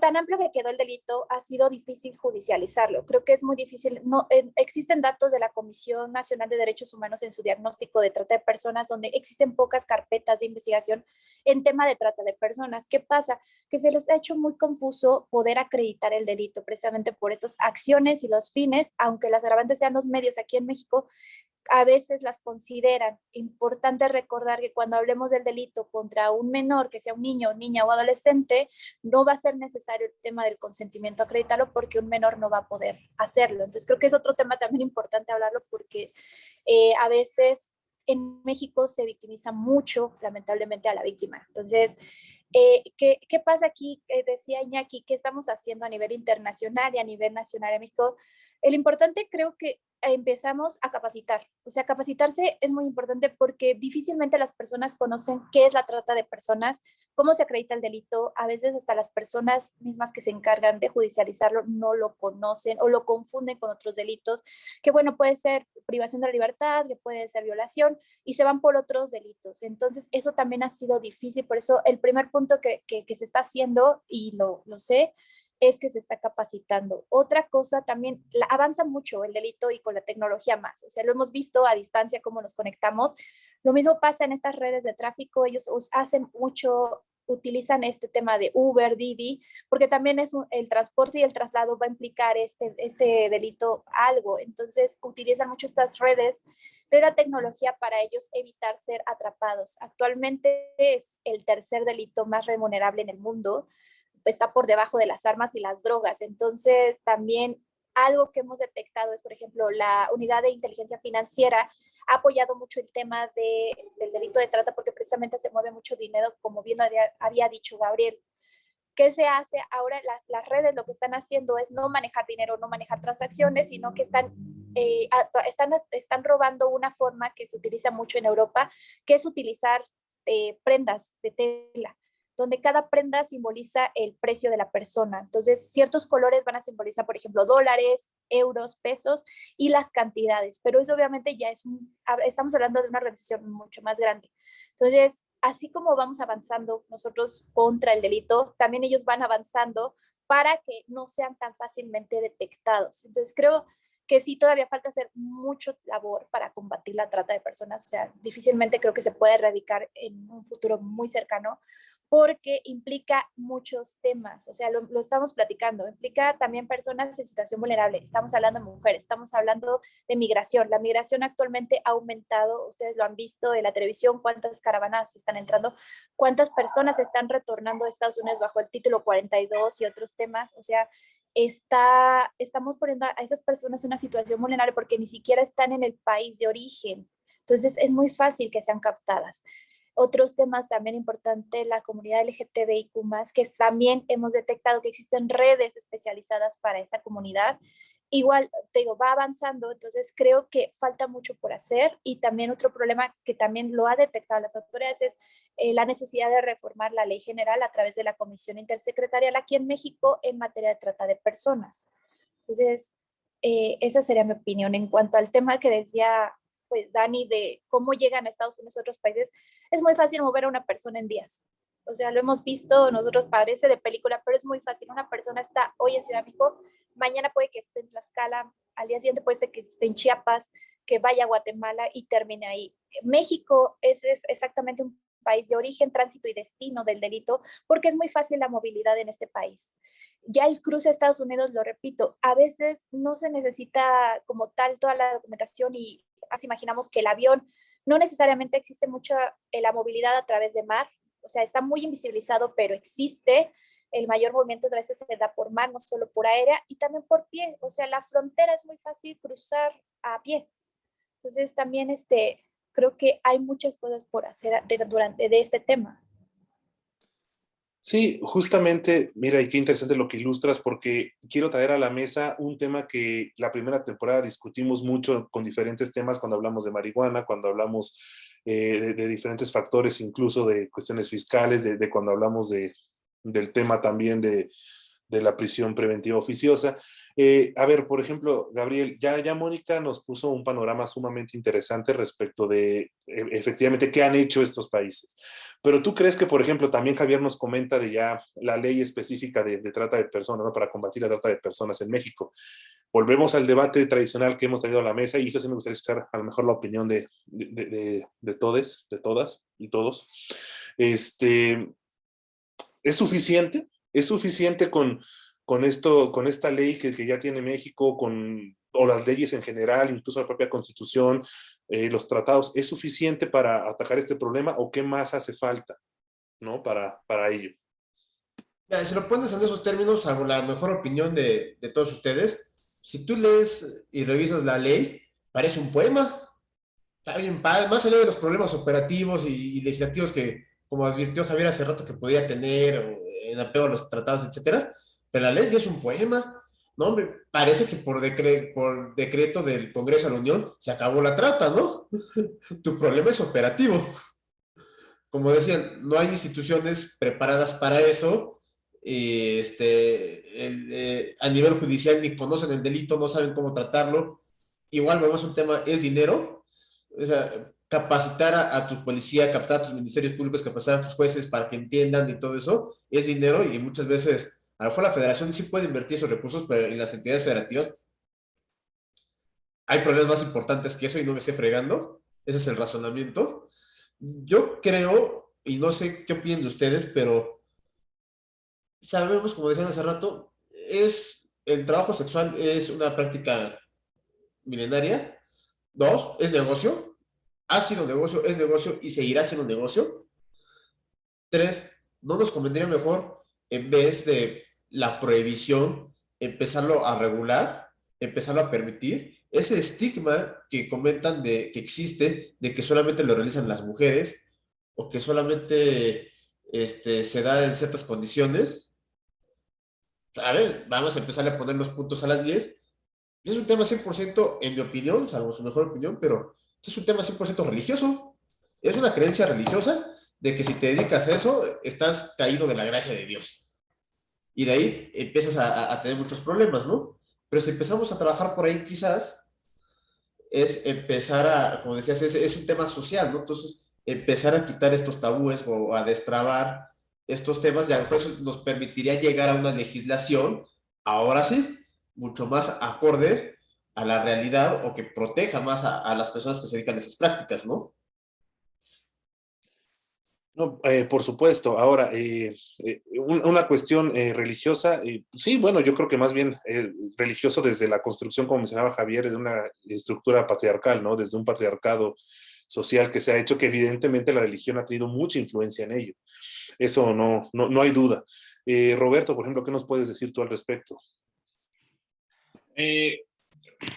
tan amplio que quedó el delito, ha sido difícil judicializarlo. Creo que es muy difícil. No, existen datos de la Comisión Nacional de Derechos Humanos en su diagnóstico de trata de personas, donde existen pocas carpetas de investigación en tema de trata de personas. ¿Qué pasa? Que se les ha hecho muy confuso poder acreditar el delito, precisamente por estas acciones y los fines, aunque las agravantes sean los medios aquí en México, a veces las consideran. Importante recordar que cuando hablemos del delito contra un menor, que sea un niño, niña o adolescente, no va a ser necesario el tema del consentimiento acreditarlo porque un menor no va a poder hacerlo. Entonces creo que es otro tema también importante hablarlo porque a veces en México se victimiza mucho, lamentablemente, a la víctima. Entonces, ¿qué pasa aquí? Decía Iñaki, ¿qué estamos haciendo a nivel internacional y a nivel nacional en México? El importante creo que empezamos a capacitar. O sea, capacitarse es muy importante porque difícilmente las personas conocen qué es la trata de personas, cómo se acredita el delito. A veces hasta las personas mismas que se encargan de judicializarlo no lo conocen o lo confunden con otros delitos, que bueno, puede ser privación de la libertad, que puede ser violación, y se van por otros delitos. Entonces, eso también ha sido difícil. Por eso, el primer punto que se está haciendo, y lo sé, es que se está capacitando. Otra cosa también, avanza mucho el delito y con la tecnología más. O sea, lo hemos visto a distancia cómo nos conectamos. Lo mismo pasa en estas redes de tráfico. Ellos hacen mucho, utilizan este tema de Uber, Didi, porque también el transporte y el traslado va a implicar este delito algo. Entonces, utilizan mucho estas redes de la tecnología para ellos evitar ser atrapados. Actualmente es el tercer delito más remunerable en el mundo, está por debajo de las armas y las drogas. Entonces, también algo que hemos detectado es, por ejemplo, la unidad de inteligencia financiera ha apoyado mucho el tema del delito de trata porque precisamente se mueve mucho dinero, como bien había dicho Gabriel. ¿Qué se hace? Ahora las redes lo que están haciendo es no manejar dinero, no manejar transacciones, sino que están robando una forma que se utiliza mucho en Europa, que es utilizar prendas de tela, donde cada prenda simboliza el precio de la persona. Entonces, ciertos colores van a simbolizar, por ejemplo, dólares, euros, pesos y las cantidades, pero eso obviamente ya estamos hablando de una organización mucho más grande. Entonces, así como vamos avanzando nosotros contra el delito, también ellos van avanzando para que no sean tan fácilmente detectados. Entonces, creo que sí todavía falta hacer mucho labor para combatir la trata de personas. O sea, difícilmente creo que se pueda erradicar en un futuro muy cercano, porque implica muchos temas, o sea, lo estamos platicando, implica también personas en situación vulnerable, estamos hablando de mujeres, estamos hablando de migración, la migración actualmente ha aumentado, ustedes lo han visto en la televisión, cuántas caravanas están entrando, cuántas personas están retornando de Estados Unidos bajo el título 42 y otros temas, o sea, estamos poniendo a esas personas en una situación vulnerable porque ni siquiera están en el país de origen, entonces es muy fácil que sean captadas. Otros temas también importantes, la comunidad LGTBIQ+, que también hemos detectado que existen redes especializadas para esta comunidad. Igual, te digo, va avanzando, entonces creo que falta mucho por hacer y también otro problema que también lo ha detectado las autoridades es la necesidad de reformar la ley general a través de la Comisión Intersecretarial aquí en México en materia de trata de personas. Entonces, esa sería mi opinión en cuanto al tema que decía pues Dani, de cómo llegan a Estados Unidos a otros países, es muy fácil mover a una persona en días. O sea, lo hemos visto nosotros, parece de película, pero es muy fácil. Una persona está hoy en Ciudad de México, mañana puede que esté en Tlaxcala, al día siguiente puede que esté en Chiapas. que vaya a Guatemala y termine ahí. México es exactamente un país de origen, tránsito y destino del delito, porque es muy fácil la movilidad en este país. Ya el cruce a Estados Unidos, lo repito, a veces no se necesita como tal toda la documentación y así imaginamos que el avión, no necesariamente existe mucha la movilidad a través de mar, o sea, está muy invisibilizado, pero existe. El mayor movimiento de veces se da por mar, no solo por aérea, y también por pie. O sea, la frontera es muy fácil cruzar a pie. Entonces, también creo que hay muchas cosas por hacer de este tema. Sí, justamente, mira, y qué interesante lo que ilustras, porque quiero traer a la mesa un tema que la primera temporada discutimos mucho con diferentes temas cuando hablamos de marihuana, cuando hablamos de diferentes factores, incluso de cuestiones fiscales, de cuando hablamos del tema también de la prisión preventiva oficiosa. A ver, por ejemplo, Gabriel, ya Mónica nos puso un panorama sumamente interesante respecto de efectivamente qué han hecho estos países. Pero tú crees que, por ejemplo, también Javier nos comenta de ya la ley específica de trata de personas, ¿no? Para combatir la trata de personas en México. Volvemos al debate tradicional que hemos traído a la mesa y eso sí me gustaría escuchar a lo mejor la opinión de todes, de todas y todos. ¿Es suficiente? ¿Es suficiente con esto, con esta ley que ya tiene México, o las leyes en general, incluso la propia Constitución, los tratados? ¿Es suficiente para atacar este problema o qué más hace falta, ¿no? para ello? Si lo pones en esos términos, salvo la mejor opinión de todos ustedes, si tú lees y revisas la ley, parece un poema. Está bien padre, más allá de los problemas operativos y legislativos que, como advirtió Javier hace rato, que podía tener en apego a los tratados, etcétera, pero la ley ya es un poema. No, hombre, parece que por decreto del Congreso de la Unión se acabó la trata, ¿no? Tu problema es operativo. Como decían, no hay instituciones preparadas para eso. A nivel judicial ni conocen el delito, no saben cómo tratarlo. Igual, vemos un tema, es dinero. O sea, capacitar a tu policía, capacitar a tus ministerios públicos, capacitar a tus jueces para que entiendan y todo eso, es dinero y muchas veces, a lo mejor la federación sí puede invertir esos recursos, pero en las entidades federativas hay problemas más importantes que eso y no me esté fregando. Ese es el razonamiento. Yo creo, y no sé qué opinan de ustedes, pero sabemos, como decían hace rato, el trabajo sexual es una práctica milenaria. Dos, es negocio. Ha sido negocio, es negocio y seguirá siendo negocio. Tres, no nos convendría mejor, en vez de la prohibición, empezarlo a regular, empezarlo a permitir. Ese estigma que comentan que existe, de que solamente lo realizan las mujeres o que solamente se da en ciertas condiciones. A ver, vamos a empezar a poner los puntos a las 10. Es un tema 100%, en mi opinión, salvo su mejor opinión, pero es un tema 100% religioso. Es una creencia religiosa de que si te dedicas a eso, estás caído de la gracia de Dios. Y de ahí empiezas a tener muchos problemas, ¿no? Pero si empezamos a trabajar por ahí, quizás es empezar como decías, es un tema social, ¿no? Entonces, empezar a quitar estos tabúes o a destrabar estos temas, y a lo mejor eso nos permitiría llegar a una legislación, ahora sí, mucho más acorde a la realidad o que proteja más a las personas que se dedican a esas prácticas, ¿no? No, por supuesto. Ahora, una cuestión religiosa, sí, bueno, yo creo que más bien religioso desde la construcción, como mencionaba Javier, de una estructura patriarcal, ¿no? Desde un patriarcado social que se ha hecho, que evidentemente la religión ha tenido mucha influencia en ello. Eso no hay duda. Roberto, por ejemplo, ¿qué nos puedes decir tú al respecto?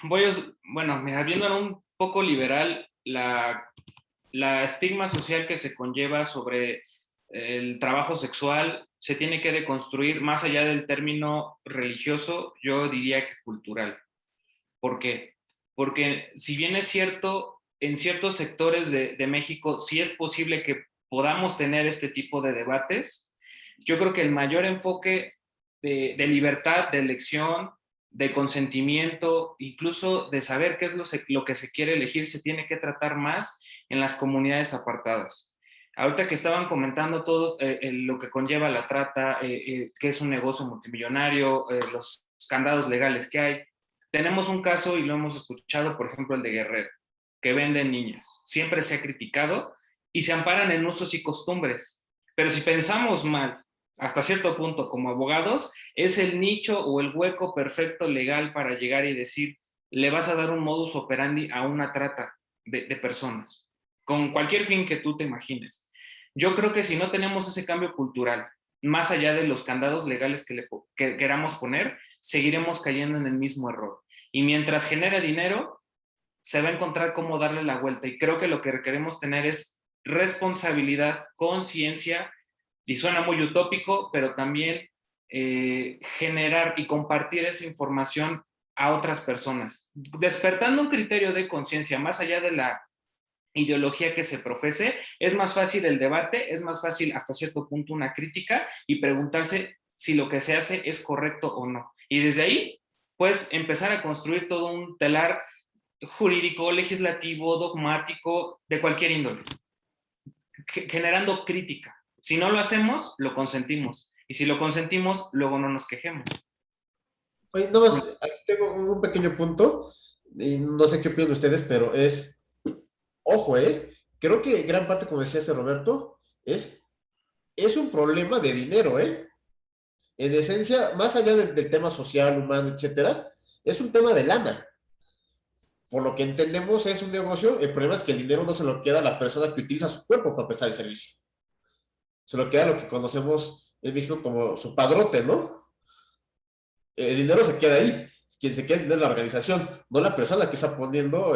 Bueno, mira, viéndolo un poco liberal, la estigma social que se conlleva sobre el trabajo sexual se tiene que deconstruir más allá del término religioso, yo diría que cultural. ¿Por qué? Porque si bien es cierto, en ciertos sectores de México sí es posible que podamos tener este tipo de debates, yo creo que el mayor enfoque de libertad, de elección, de consentimiento, incluso de saber qué es lo que se quiere elegir, se tiene que tratar más en las comunidades apartadas. Ahorita que estaban comentando todos lo que conlleva la trata, que es un negocio multimillonario, los candados legales que hay, tenemos un caso y lo hemos escuchado, por ejemplo, el de Guerrero. que venden niñas. Siempre se ha criticado y se amparan en usos y costumbres. Pero si pensamos mal, hasta cierto punto como abogados, es el nicho o el hueco perfecto legal para llegar y decir, le vas a dar un modus operandi a una trata de personas, con cualquier fin que tú te imagines. Yo creo que si no tenemos ese cambio cultural, más allá de los candados legales que queramos poner, seguiremos cayendo en el mismo error. Y mientras genere dinero, se va a encontrar cómo darle la vuelta. Y creo que lo que queremos tener es responsabilidad, conciencia, y suena muy utópico, pero también generar y compartir esa información a otras personas, despertando un criterio de conciencia más allá de la ideología que se profese. Es más fácil el debate, es más fácil hasta cierto punto una crítica y preguntarse si lo que se hace es correcto o no. Y desde ahí, pues empezar a construir todo un telar jurídico, legislativo, dogmático, de cualquier índole, generando crítica. Si no lo hacemos, lo consentimos. Y si lo consentimos, luego no nos quejemos. Oye, no más, aquí tengo un pequeño punto, y no sé qué opinan ustedes, pero ojo, creo que gran parte, como decía Roberto, es un problema de dinero, En esencia, más allá del tema social, humano, etcétera, es un tema de lana. Por lo que entendemos, es un negocio. El problema es que el dinero no se lo queda a la persona que utiliza su cuerpo para prestar el servicio. Se lo queda a lo que conocemos en México como su padrote, ¿no? El dinero se queda ahí. Quien se queda el dinero es la organización, no la persona que está poniendo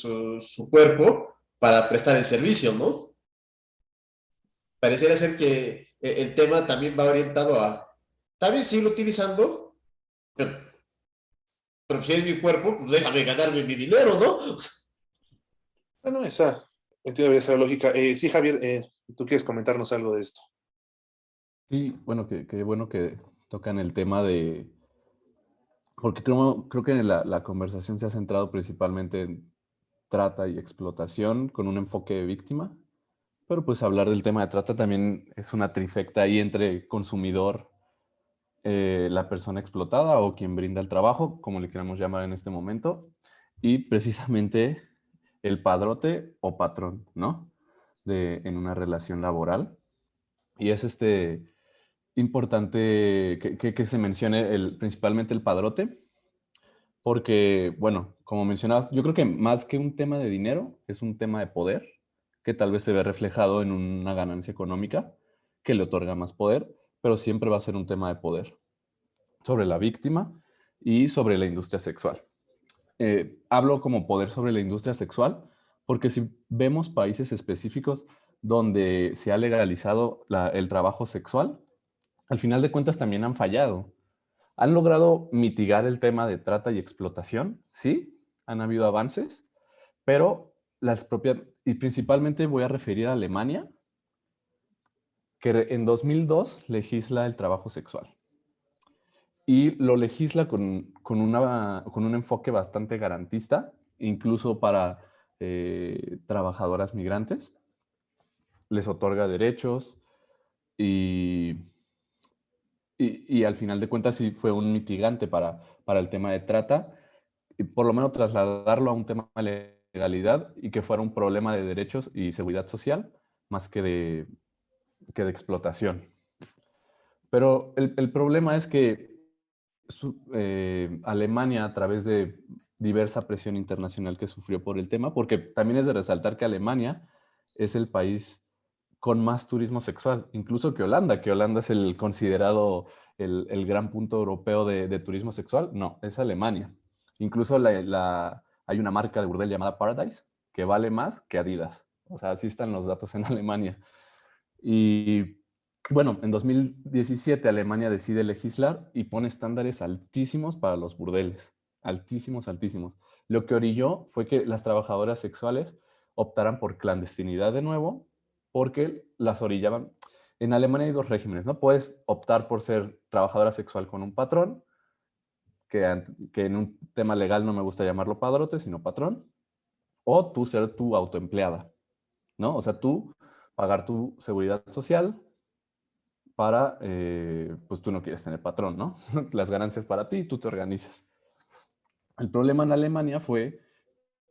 su cuerpo para prestar el servicio, ¿no? Pareciera ser que el tema también va orientado a, también sigo utilizando, pero si es mi cuerpo, pues déjame ganarme mi dinero, ¿no? Bueno, esa entiendo esa lógica. Sí, Javier, ¿tú quieres comentarnos algo de esto? Sí, bueno, que bueno que tocan el tema de... Porque creo que la conversación se ha centrado principalmente en trata y explotación con un enfoque de víctima, pero pues hablar del tema de trata también es una trifecta ahí entre consumidor, la persona explotada o quien brinda el trabajo, como le queramos llamar en este momento, y precisamente el padrote o patrón, ¿no? En una relación laboral. Y es importante que se mencione principalmente el padrote, porque, bueno, como mencionabas, yo creo que más que un tema de dinero, es un tema de poder, que tal vez se ve reflejado en una ganancia económica que le otorga más poder, pero siempre va a ser un tema de poder sobre la víctima y sobre la industria sexual. Hablo como poder sobre la industria sexual porque si vemos países específicos donde se ha legalizado el trabajo sexual, al final de cuentas también han fallado. ¿Han logrado mitigar el tema de trata y explotación? Sí, han habido avances, pero y principalmente voy a referir a Alemania, que en 2002 legisla el trabajo sexual. Y lo legisla con un enfoque bastante garantista, incluso para trabajadoras migrantes. Les otorga derechos y al final de cuentas sí fue un mitigante para el tema de trata, y por lo menos trasladarlo a un tema de legalidad y que fuera un problema de derechos y seguridad social más que de explotación. Pero el problema es que Alemania, a través de diversa presión internacional que sufrió por el tema, porque también es de resaltar que Alemania es el país con más turismo sexual, incluso que Holanda es el considerado el gran punto europeo de turismo sexual. No, es Alemania. Incluso hay una marca de burdel llamada Paradise que vale más que Adidas. O sea, así están los datos en Alemania. Y bueno, en 2017 Alemania decide legislar y pone estándares altísimos para los burdeles. Altísimos, altísimos. Lo que orilló fue que las trabajadoras sexuales optaran por clandestinidad de nuevo, porque las orillaban. En Alemania hay dos regímenes, ¿no? Puedes optar por ser trabajadora sexual con un patrón, que en un tema legal no me gusta llamarlo padrote, sino patrón, o tú ser tu autoempleada, ¿no? O sea, tú pagar tu seguridad social para, pues tú no quieres tener patrón, ¿no? Las ganancias para ti y tú te organizas. El problema en Alemania fue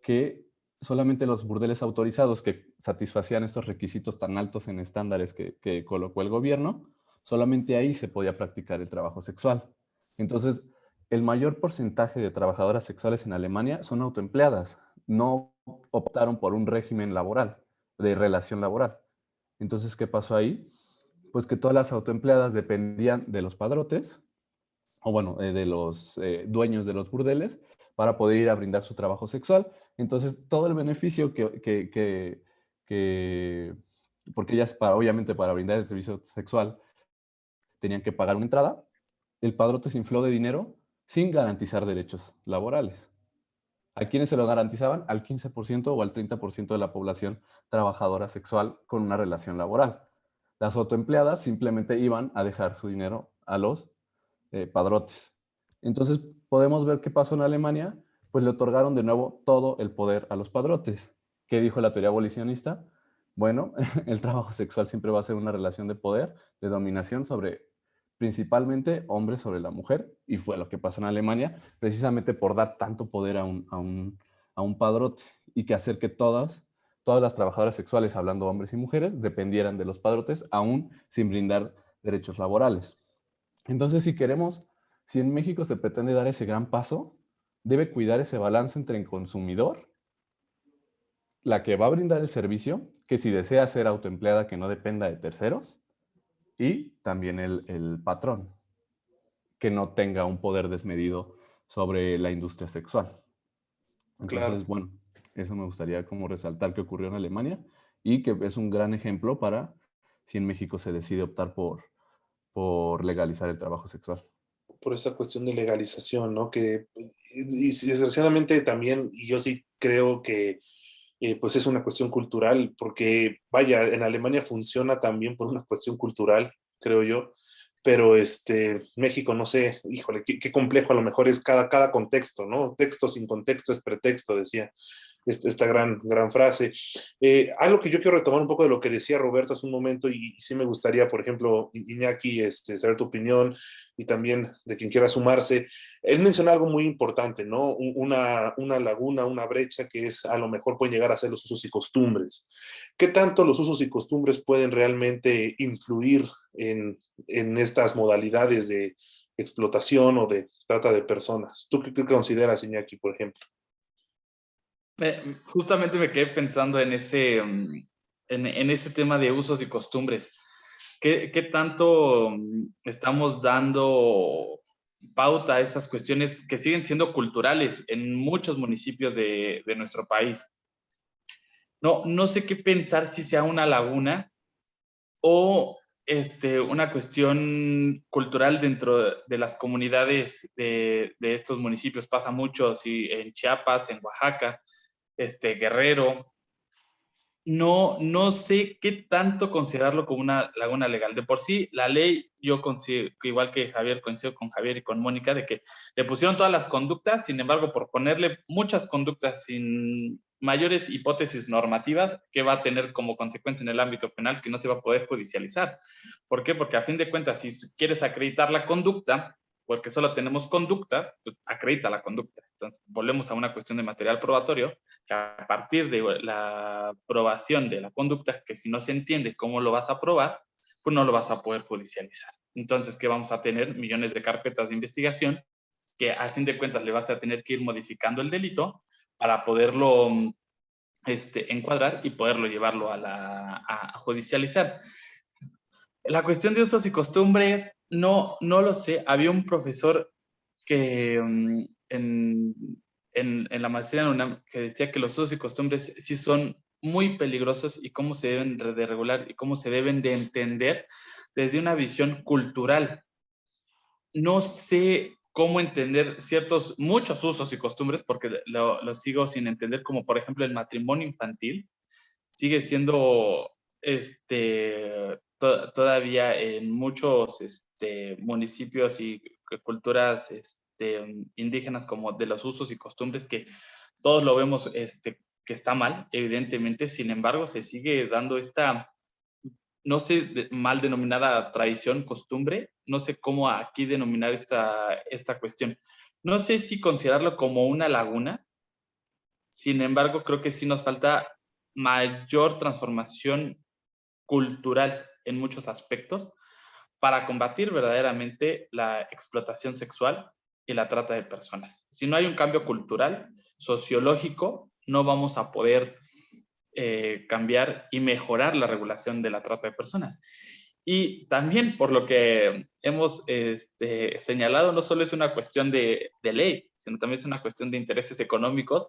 que solamente los burdeles autorizados que satisfacían estos requisitos tan altos en estándares que colocó el gobierno, solamente ahí se podía practicar el trabajo sexual. Entonces, el mayor porcentaje de trabajadoras sexuales en Alemania son autoempleadas. No optaron por un régimen laboral, de relación laboral. Entonces, ¿qué pasó ahí? Pues que todas las autoempleadas dependían de los padrotes, o bueno, de los dueños de los burdeles, para poder ir a brindar su trabajo sexual. Entonces, todo el beneficio porque ellas, obviamente, para brindar el servicio sexual, tenían que pagar una entrada, el padrote se infló de dinero sin garantizar derechos laborales. ¿A quiénes se lo garantizaban? Al 15% o al 30% de la población trabajadora sexual con una relación laboral. Las autoempleadas simplemente iban a dejar su dinero a los padrotes. Entonces, podemos ver qué pasó en Alemania, pues le otorgaron de nuevo todo el poder a los padrotes. ¿Qué dijo la teoría abolicionista? Bueno, el trabajo sexual siempre va a ser una relación de poder, de dominación sobre principalmente hombres sobre la mujer, y fue lo que pasó en Alemania, precisamente por dar tanto poder a un padrote y que hacer que todas las trabajadoras sexuales, hablando hombres y mujeres, dependieran de los padrotes, aún sin brindar derechos laborales. Entonces, si en México se pretende dar ese gran paso, debe cuidar ese balance entre el consumidor, la que va a brindar el servicio, que si desea ser autoempleada, que no dependa de terceros, y también el patrón, que no tenga un poder desmedido sobre la industria sexual. Entonces, Claro. bueno, eso me gustaría como resaltar que ocurrió en Alemania y que es un gran ejemplo para si en México se decide optar por legalizar el trabajo sexual. Por esta cuestión de legalización, ¿no? Y desgraciadamente también, y yo sí creo que pues es una cuestión cultural, porque vaya, en Alemania funciona también por una cuestión cultural, creo yo, pero México, no sé, híjole, qué complejo a lo mejor es cada contexto, ¿no? Texto sin contexto es pretexto, decía esta gran frase. Algo que yo quiero retomar un poco de lo que decía Roberto hace un momento, y sí me gustaría, por ejemplo, Iñaki, saber tu opinión y también de quien quiera sumarse. Él menciona algo muy importante, ¿no? Una laguna, una brecha que es, a lo mejor pueden llegar a ser los usos y costumbres. ¿Qué tanto los usos y costumbres pueden realmente influir en estas modalidades de explotación o de trata de personas? ¿Tú qué consideras, Iñaki, por ejemplo? Justamente me quedé pensando en ese tema de usos y costumbres. ¿Qué tanto estamos dando pauta a estas cuestiones que siguen siendo culturales en muchos municipios de nuestro país? No sé qué pensar, si sea una laguna o una cuestión cultural dentro de las comunidades de estos municipios. Pasa mucho en Chiapas, en Oaxaca, Guerrero. No sé qué tanto considerarlo como una laguna legal. De por sí, la ley, yo considero, igual que Javier, coincido con Javier y con Mónica, de que le pusieron todas las conductas, sin embargo, por ponerle muchas conductas sin mayores hipótesis normativas, que va a tener como consecuencia en el ámbito penal que no se va a poder judicializar. ¿Por qué? Porque a fin de cuentas, si quieres acreditar la conducta, porque solo tenemos conductas, pues acredita la conducta. Entonces, volvemos a una cuestión de material probatorio, que a partir de la aprobación de la conducta, que si no se entiende cómo lo vas a probar, pues no lo vas a poder judicializar. Entonces, ¿qué vamos a tener? Millones de carpetas de investigación que a fin de cuentas le vas a tener que ir modificando el delito para poderlo encuadrar y poderlo llevarlo a judicializar. La cuestión de usos y costumbres, no lo sé. Había un profesor que en la maestría en UNAM que decía que los usos y costumbres sí son muy peligrosos y cómo se deben de regular y cómo se deben de entender desde una visión cultural. No sé cómo entender muchos usos y costumbres, porque lo sigo sin entender, como por ejemplo el matrimonio infantil sigue siendo todavía en muchos municipios y culturas indígenas, como de los usos y costumbres, que todos lo vemos que está mal, evidentemente. Sin embargo, se sigue dando esta, no sé, mal denominada tradición, costumbre. No sé cómo aquí denominar esta cuestión. No sé si considerarlo como una laguna, Sin embargo, creo que sí nos falta mayor transformación cultural en muchos aspectos para combatir verdaderamente la explotación sexual y la trata de personas. Si no hay un cambio cultural, sociológico, no vamos a poder cambiar y mejorar la regulación de la trata de personas. Y también, por lo que hemos señalado, no solo es una cuestión de ley, sino también es una cuestión de intereses económicos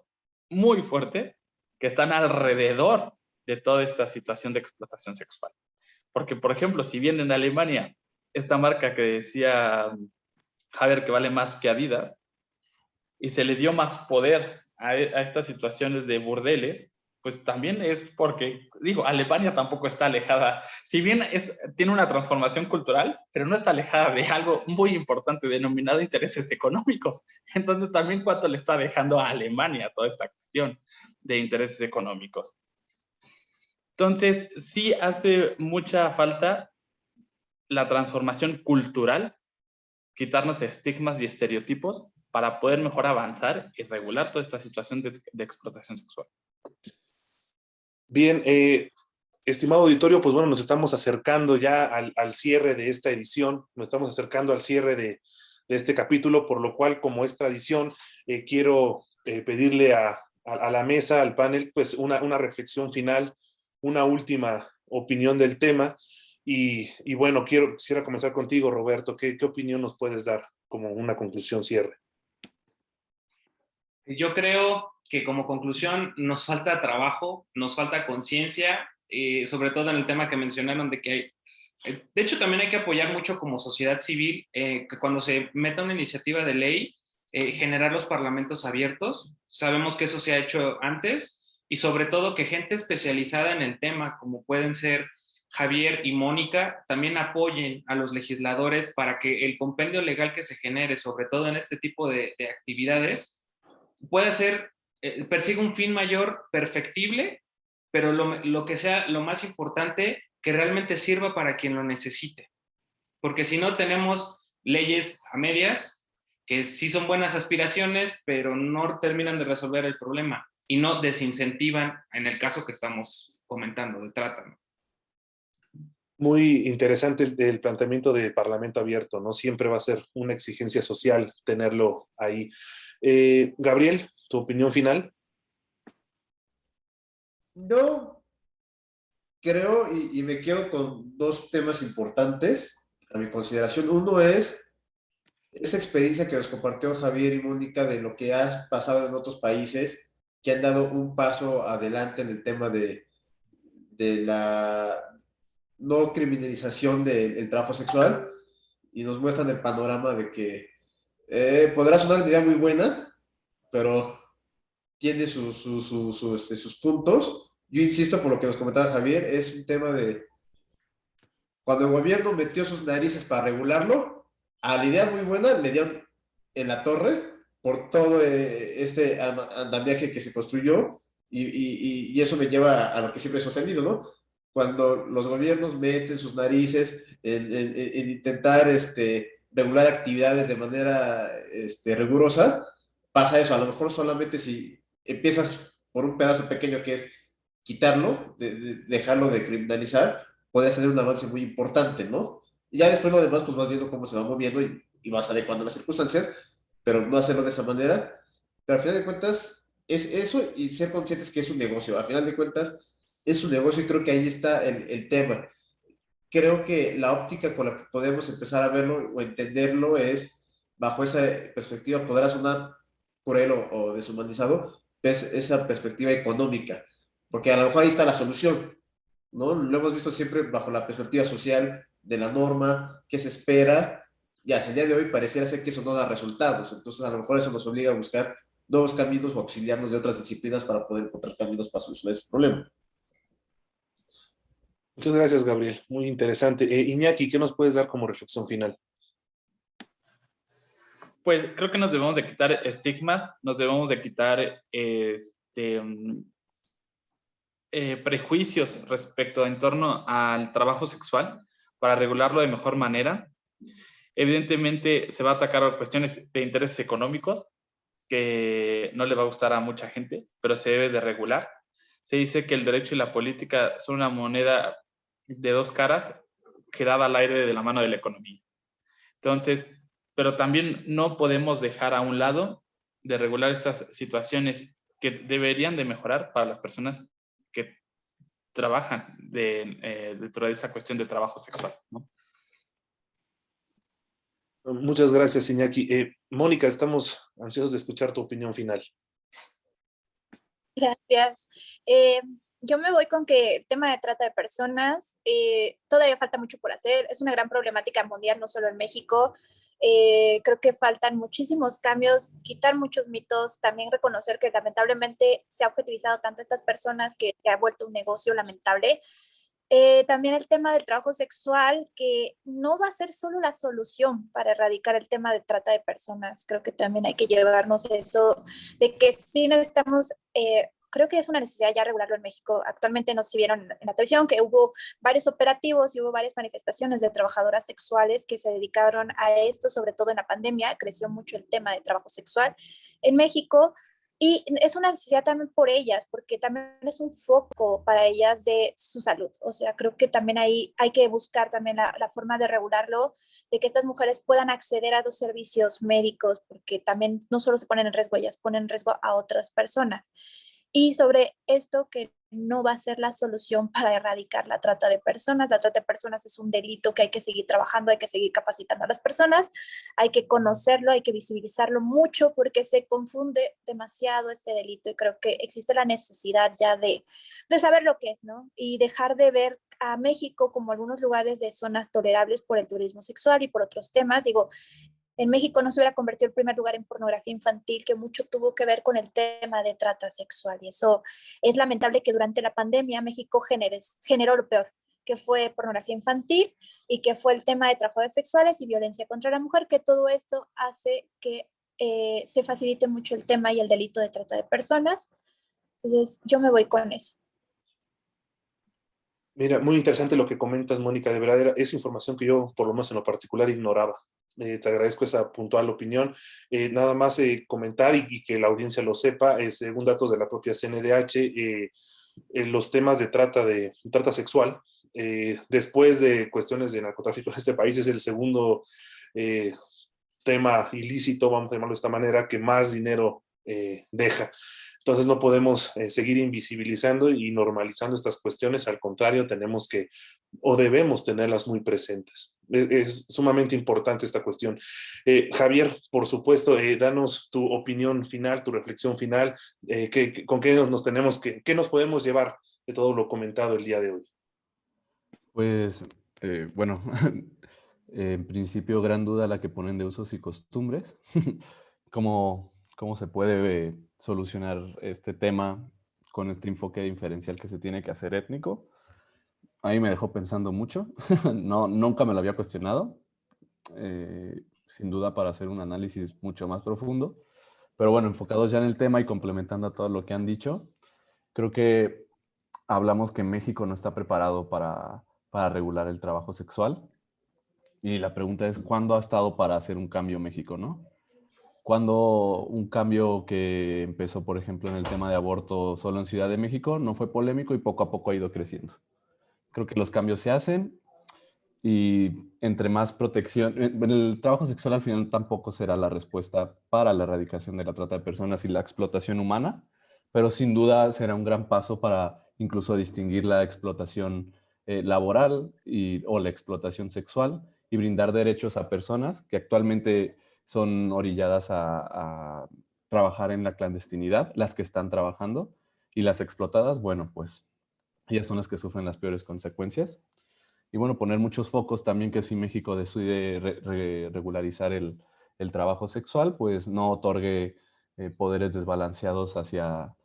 muy fuertes que están alrededor de toda esta situación de explotación sexual. Porque, por ejemplo, si bien en Alemania, esta marca que decía Javier que vale más que Adidas, y se le dio más poder a estas situaciones de burdeles, pues también es porque, digo, Alemania tampoco está alejada, si bien tiene una transformación cultural, pero no está alejada de algo muy importante denominado intereses económicos. Entonces también cuánto le está dejando a Alemania toda esta cuestión de intereses económicos. Entonces sí hace mucha falta la transformación cultural, quitarnos estigmas y estereotipos para poder mejor avanzar y regular toda esta situación de explotación sexual. Bien, estimado auditorio, pues bueno, nos estamos acercando ya al cierre de esta edición, nos estamos acercando al cierre de este capítulo, por lo cual, como es tradición, quiero pedirle a la mesa, al panel, pues una reflexión final, una última opinión del tema. Y bueno, quisiera comenzar contigo, Roberto. ¿Qué opinión nos puedes dar como una conclusión cierre? Yo creo que como conclusión nos falta trabajo, nos falta conciencia, sobre todo en el tema que mencionaron de que de hecho también hay que apoyar mucho como sociedad civil, que cuando se meta una iniciativa de ley, generar los parlamentos abiertos. Sabemos que eso se ha hecho antes y sobre todo que gente especializada en el tema, como pueden ser Javier y Mónica, también apoyen a los legisladores para que el compendio legal que se genere, sobre todo en este tipo de actividades, puede ser, persigue un fin mayor perfectible, pero lo que sea lo más importante, que realmente sirva para quien lo necesite. Porque si no, tenemos leyes a medias, que sí son buenas aspiraciones, pero no terminan de resolver el problema y no desincentivan en el caso que estamos comentando de trata, ¿no? Muy interesante el planteamiento de Parlamento abierto, ¿no? Siempre va a ser una exigencia social tenerlo ahí. Gabriel, ¿tu opinión final? Yo creo y me quedo con dos temas importantes a mi consideración. Uno es esta experiencia que nos compartió Javier y Mónica de lo que ha pasado en otros países que han dado un paso adelante en el tema de la no criminalización del trabajo sexual y nos muestran el panorama de que podrá sonar una idea muy buena, pero tiene sus puntos. Yo insisto, por lo que nos comentaba Javier, es un tema de cuando el gobierno metió sus narices para regularlo, a la idea muy buena le dieron en la torre por todo este andamiaje que se construyó y eso me lleva a lo que siempre he sostenido, ¿no? Cuando los gobiernos meten sus narices en intentar regular actividades de manera rigurosa, pasa eso. A lo mejor solamente si empiezas por un pedazo pequeño que es quitarlo, dejarlo de criminalizar, puede ser un avance muy importante, ¿no? Y ya después lo demás, pues vas viendo cómo se va moviendo y vas adecuando las circunstancias, pero no hacerlo de esa manera. Pero al final de cuentas, es eso y ser conscientes que es un negocio. Al final de cuentas, es un negocio y creo que ahí está el tema. Creo que la óptica con la que podemos empezar a verlo o entenderlo es, bajo esa perspectiva, podrá sonar cruel o deshumanizado, es esa perspectiva económica, porque a lo mejor ahí está la solución, ¿no? Lo hemos visto siempre bajo la perspectiva social de la norma, qué se espera, y hasta el día de hoy pareciera ser que eso no da resultados, entonces a lo mejor eso nos obliga a buscar nuevos caminos o auxiliarnos de otras disciplinas para poder encontrar caminos para solucionar ese problema. Muchas gracias, Gabriel. Muy interesante. Iñaki, ¿qué nos puedes dar como reflexión final? Pues creo que nos debemos de quitar estigmas, nos debemos de quitar prejuicios respecto en torno al trabajo sexual para regularlo de mejor manera. Evidentemente se va a atacar a cuestiones de intereses económicos que no le va a gustar a mucha gente, pero se debe de regular. Se dice que el derecho y la política son una moneda de dos caras girada al aire de la mano de la economía. Entonces, pero también no podemos dejar a un lado de regular estas situaciones que deberían de mejorar para las personas que trabajan dentro de esa cuestión de trabajo sexual, ¿no? Muchas gracias, Iñaki. Mónica, estamos ansiosos de escuchar tu opinión final. Gracias. Yo me voy con que el tema de trata de personas todavía falta mucho por hacer. Es una gran problemática mundial, no solo en México. Creo que faltan muchísimos cambios, quitar muchos mitos, también reconocer que lamentablemente se ha objetivizado tanto a estas personas que se ha vuelto un negocio lamentable. También el tema del trabajo sexual, que no va a ser solo la solución para erradicar el tema de trata de personas. Creo que también hay que llevarnos eso, de que sí necesitamos, creo que es una necesidad ya regularlo en México. Actualmente no se vieron en la televisión que hubo varios operativos y hubo varias manifestaciones de trabajadoras sexuales que se dedicaron a esto, sobre todo en la pandemia. Creció mucho el tema de trabajo sexual en México. Y es una necesidad también por ellas, porque también es un foco para ellas de su salud. O sea, creo que también ahí hay que buscar también la forma de regularlo, de que estas mujeres puedan acceder a los servicios médicos, porque también no solo se ponen en riesgo ellas, ponen en riesgo a otras personas. Y sobre esto que no va a ser la solución para erradicar la trata de personas. La trata de personas es un delito que hay que seguir trabajando, hay que seguir capacitando a las personas, hay que conocerlo, hay que visibilizarlo mucho porque se confunde demasiado este delito y creo que existe la necesidad ya de saber lo que es, ¿no? Y dejar de ver a México como algunos lugares de zonas tolerables por el turismo sexual y por otros temas. Digo, en México no se hubiera convertido el primer lugar en pornografía infantil, que mucho tuvo que ver con el tema de trata sexual. Y eso es lamentable que durante la pandemia México generó lo peor, que fue pornografía infantil y que fue el tema de trabajadores sexuales y violencia contra la mujer, que todo esto hace que se facilite mucho el tema y el delito de trata de personas. Entonces, yo me voy con eso. Mira, muy interesante lo que comentas, Mónica. De verdad, es información que yo, por lo menos en lo particular, ignoraba. Te agradezco esa puntual opinión. Nada más comentar y que la audiencia lo sepa, según datos de la propia CNDH, los temas de trata sexual, después de cuestiones de narcotráfico en este país, es el segundo tema ilícito, vamos a llamarlo de esta manera, que más dinero deja. Entonces no podemos seguir invisibilizando y normalizando estas cuestiones, al contrario, tenemos que o debemos tenerlas muy presentes. Es sumamente importante esta cuestión. Javier, por supuesto, danos tu opinión final, tu reflexión final, con qué nos tenemos qué nos podemos llevar de todo lo comentado el día de hoy. Pues, bueno, en principio gran duda la que ponen de usos y costumbres. ¿Cómo se puede solucionar este tema con este enfoque diferencial que se tiene que hacer étnico? Ahí me dejó pensando mucho. No, nunca me lo había cuestionado. Sin duda para hacer un análisis mucho más profundo. Pero bueno, enfocados ya en el tema y complementando a todo lo que han dicho, creo que hablamos que México no está preparado para regular el trabajo sexual. Y la pregunta es, ¿cuándo ha estado para hacer un cambio México, no? Cuando un cambio que empezó, por ejemplo, en el tema de aborto solo en Ciudad de México, no fue polémico y poco a poco ha ido creciendo. Creo que los cambios se hacen y entre más protección, el trabajo sexual al final tampoco será la respuesta para la erradicación de la trata de personas y la explotación humana, pero sin duda será un gran paso para incluso distinguir la explotación laboral o la explotación sexual y brindar derechos a personas que actualmente son orilladas a trabajar en la clandestinidad, las que están trabajando, y las explotadas, bueno, pues ellas son las que sufren las peores consecuencias. Y bueno, poner muchos focos también que si México decide regularizar el trabajo sexual, pues no otorgue poderes desbalanceados hacia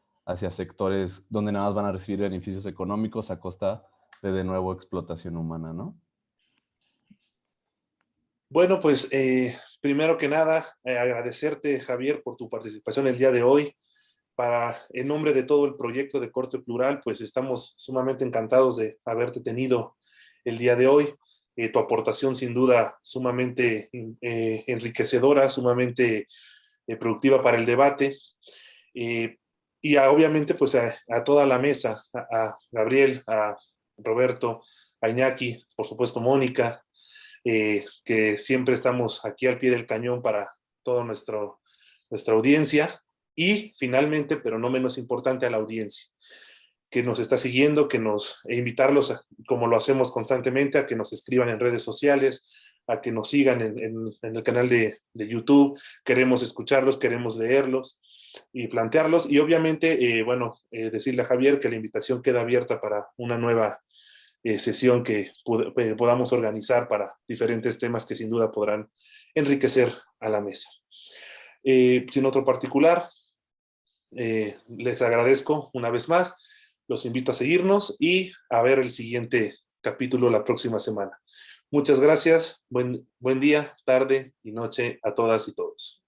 sectores donde nada más van a recibir beneficios económicos a costa de nuevo explotación humana, ¿no? Bueno, pues primero que nada, agradecerte, Javier, por tu participación el día de hoy. En nombre de todo el proyecto de Corte Plural, pues estamos sumamente encantados de haberte tenido el día de hoy. Tu aportación sin duda sumamente enriquecedora, sumamente productiva para el debate. Y obviamente pues a toda la mesa, a Gabriel, a Roberto, a Iñaki, por supuesto Mónica, que siempre estamos aquí al pie del cañón para toda nuestra audiencia, y finalmente, pero no menos importante, a la audiencia que nos está siguiendo, invitarlos, como lo hacemos constantemente, a que nos escriban en redes sociales, a que nos sigan en el canal de YouTube. Queremos escucharlos, queremos leerlos y plantearlos, y obviamente, decirle a Javier que la invitación queda abierta para una nueva sesión que podamos organizar para diferentes temas que sin duda podrán enriquecer a la mesa. Sin otro particular, les agradezco una vez más, los invito a seguirnos y a ver el siguiente capítulo la próxima semana. Muchas gracias, buen día, tarde y noche a todas y todos.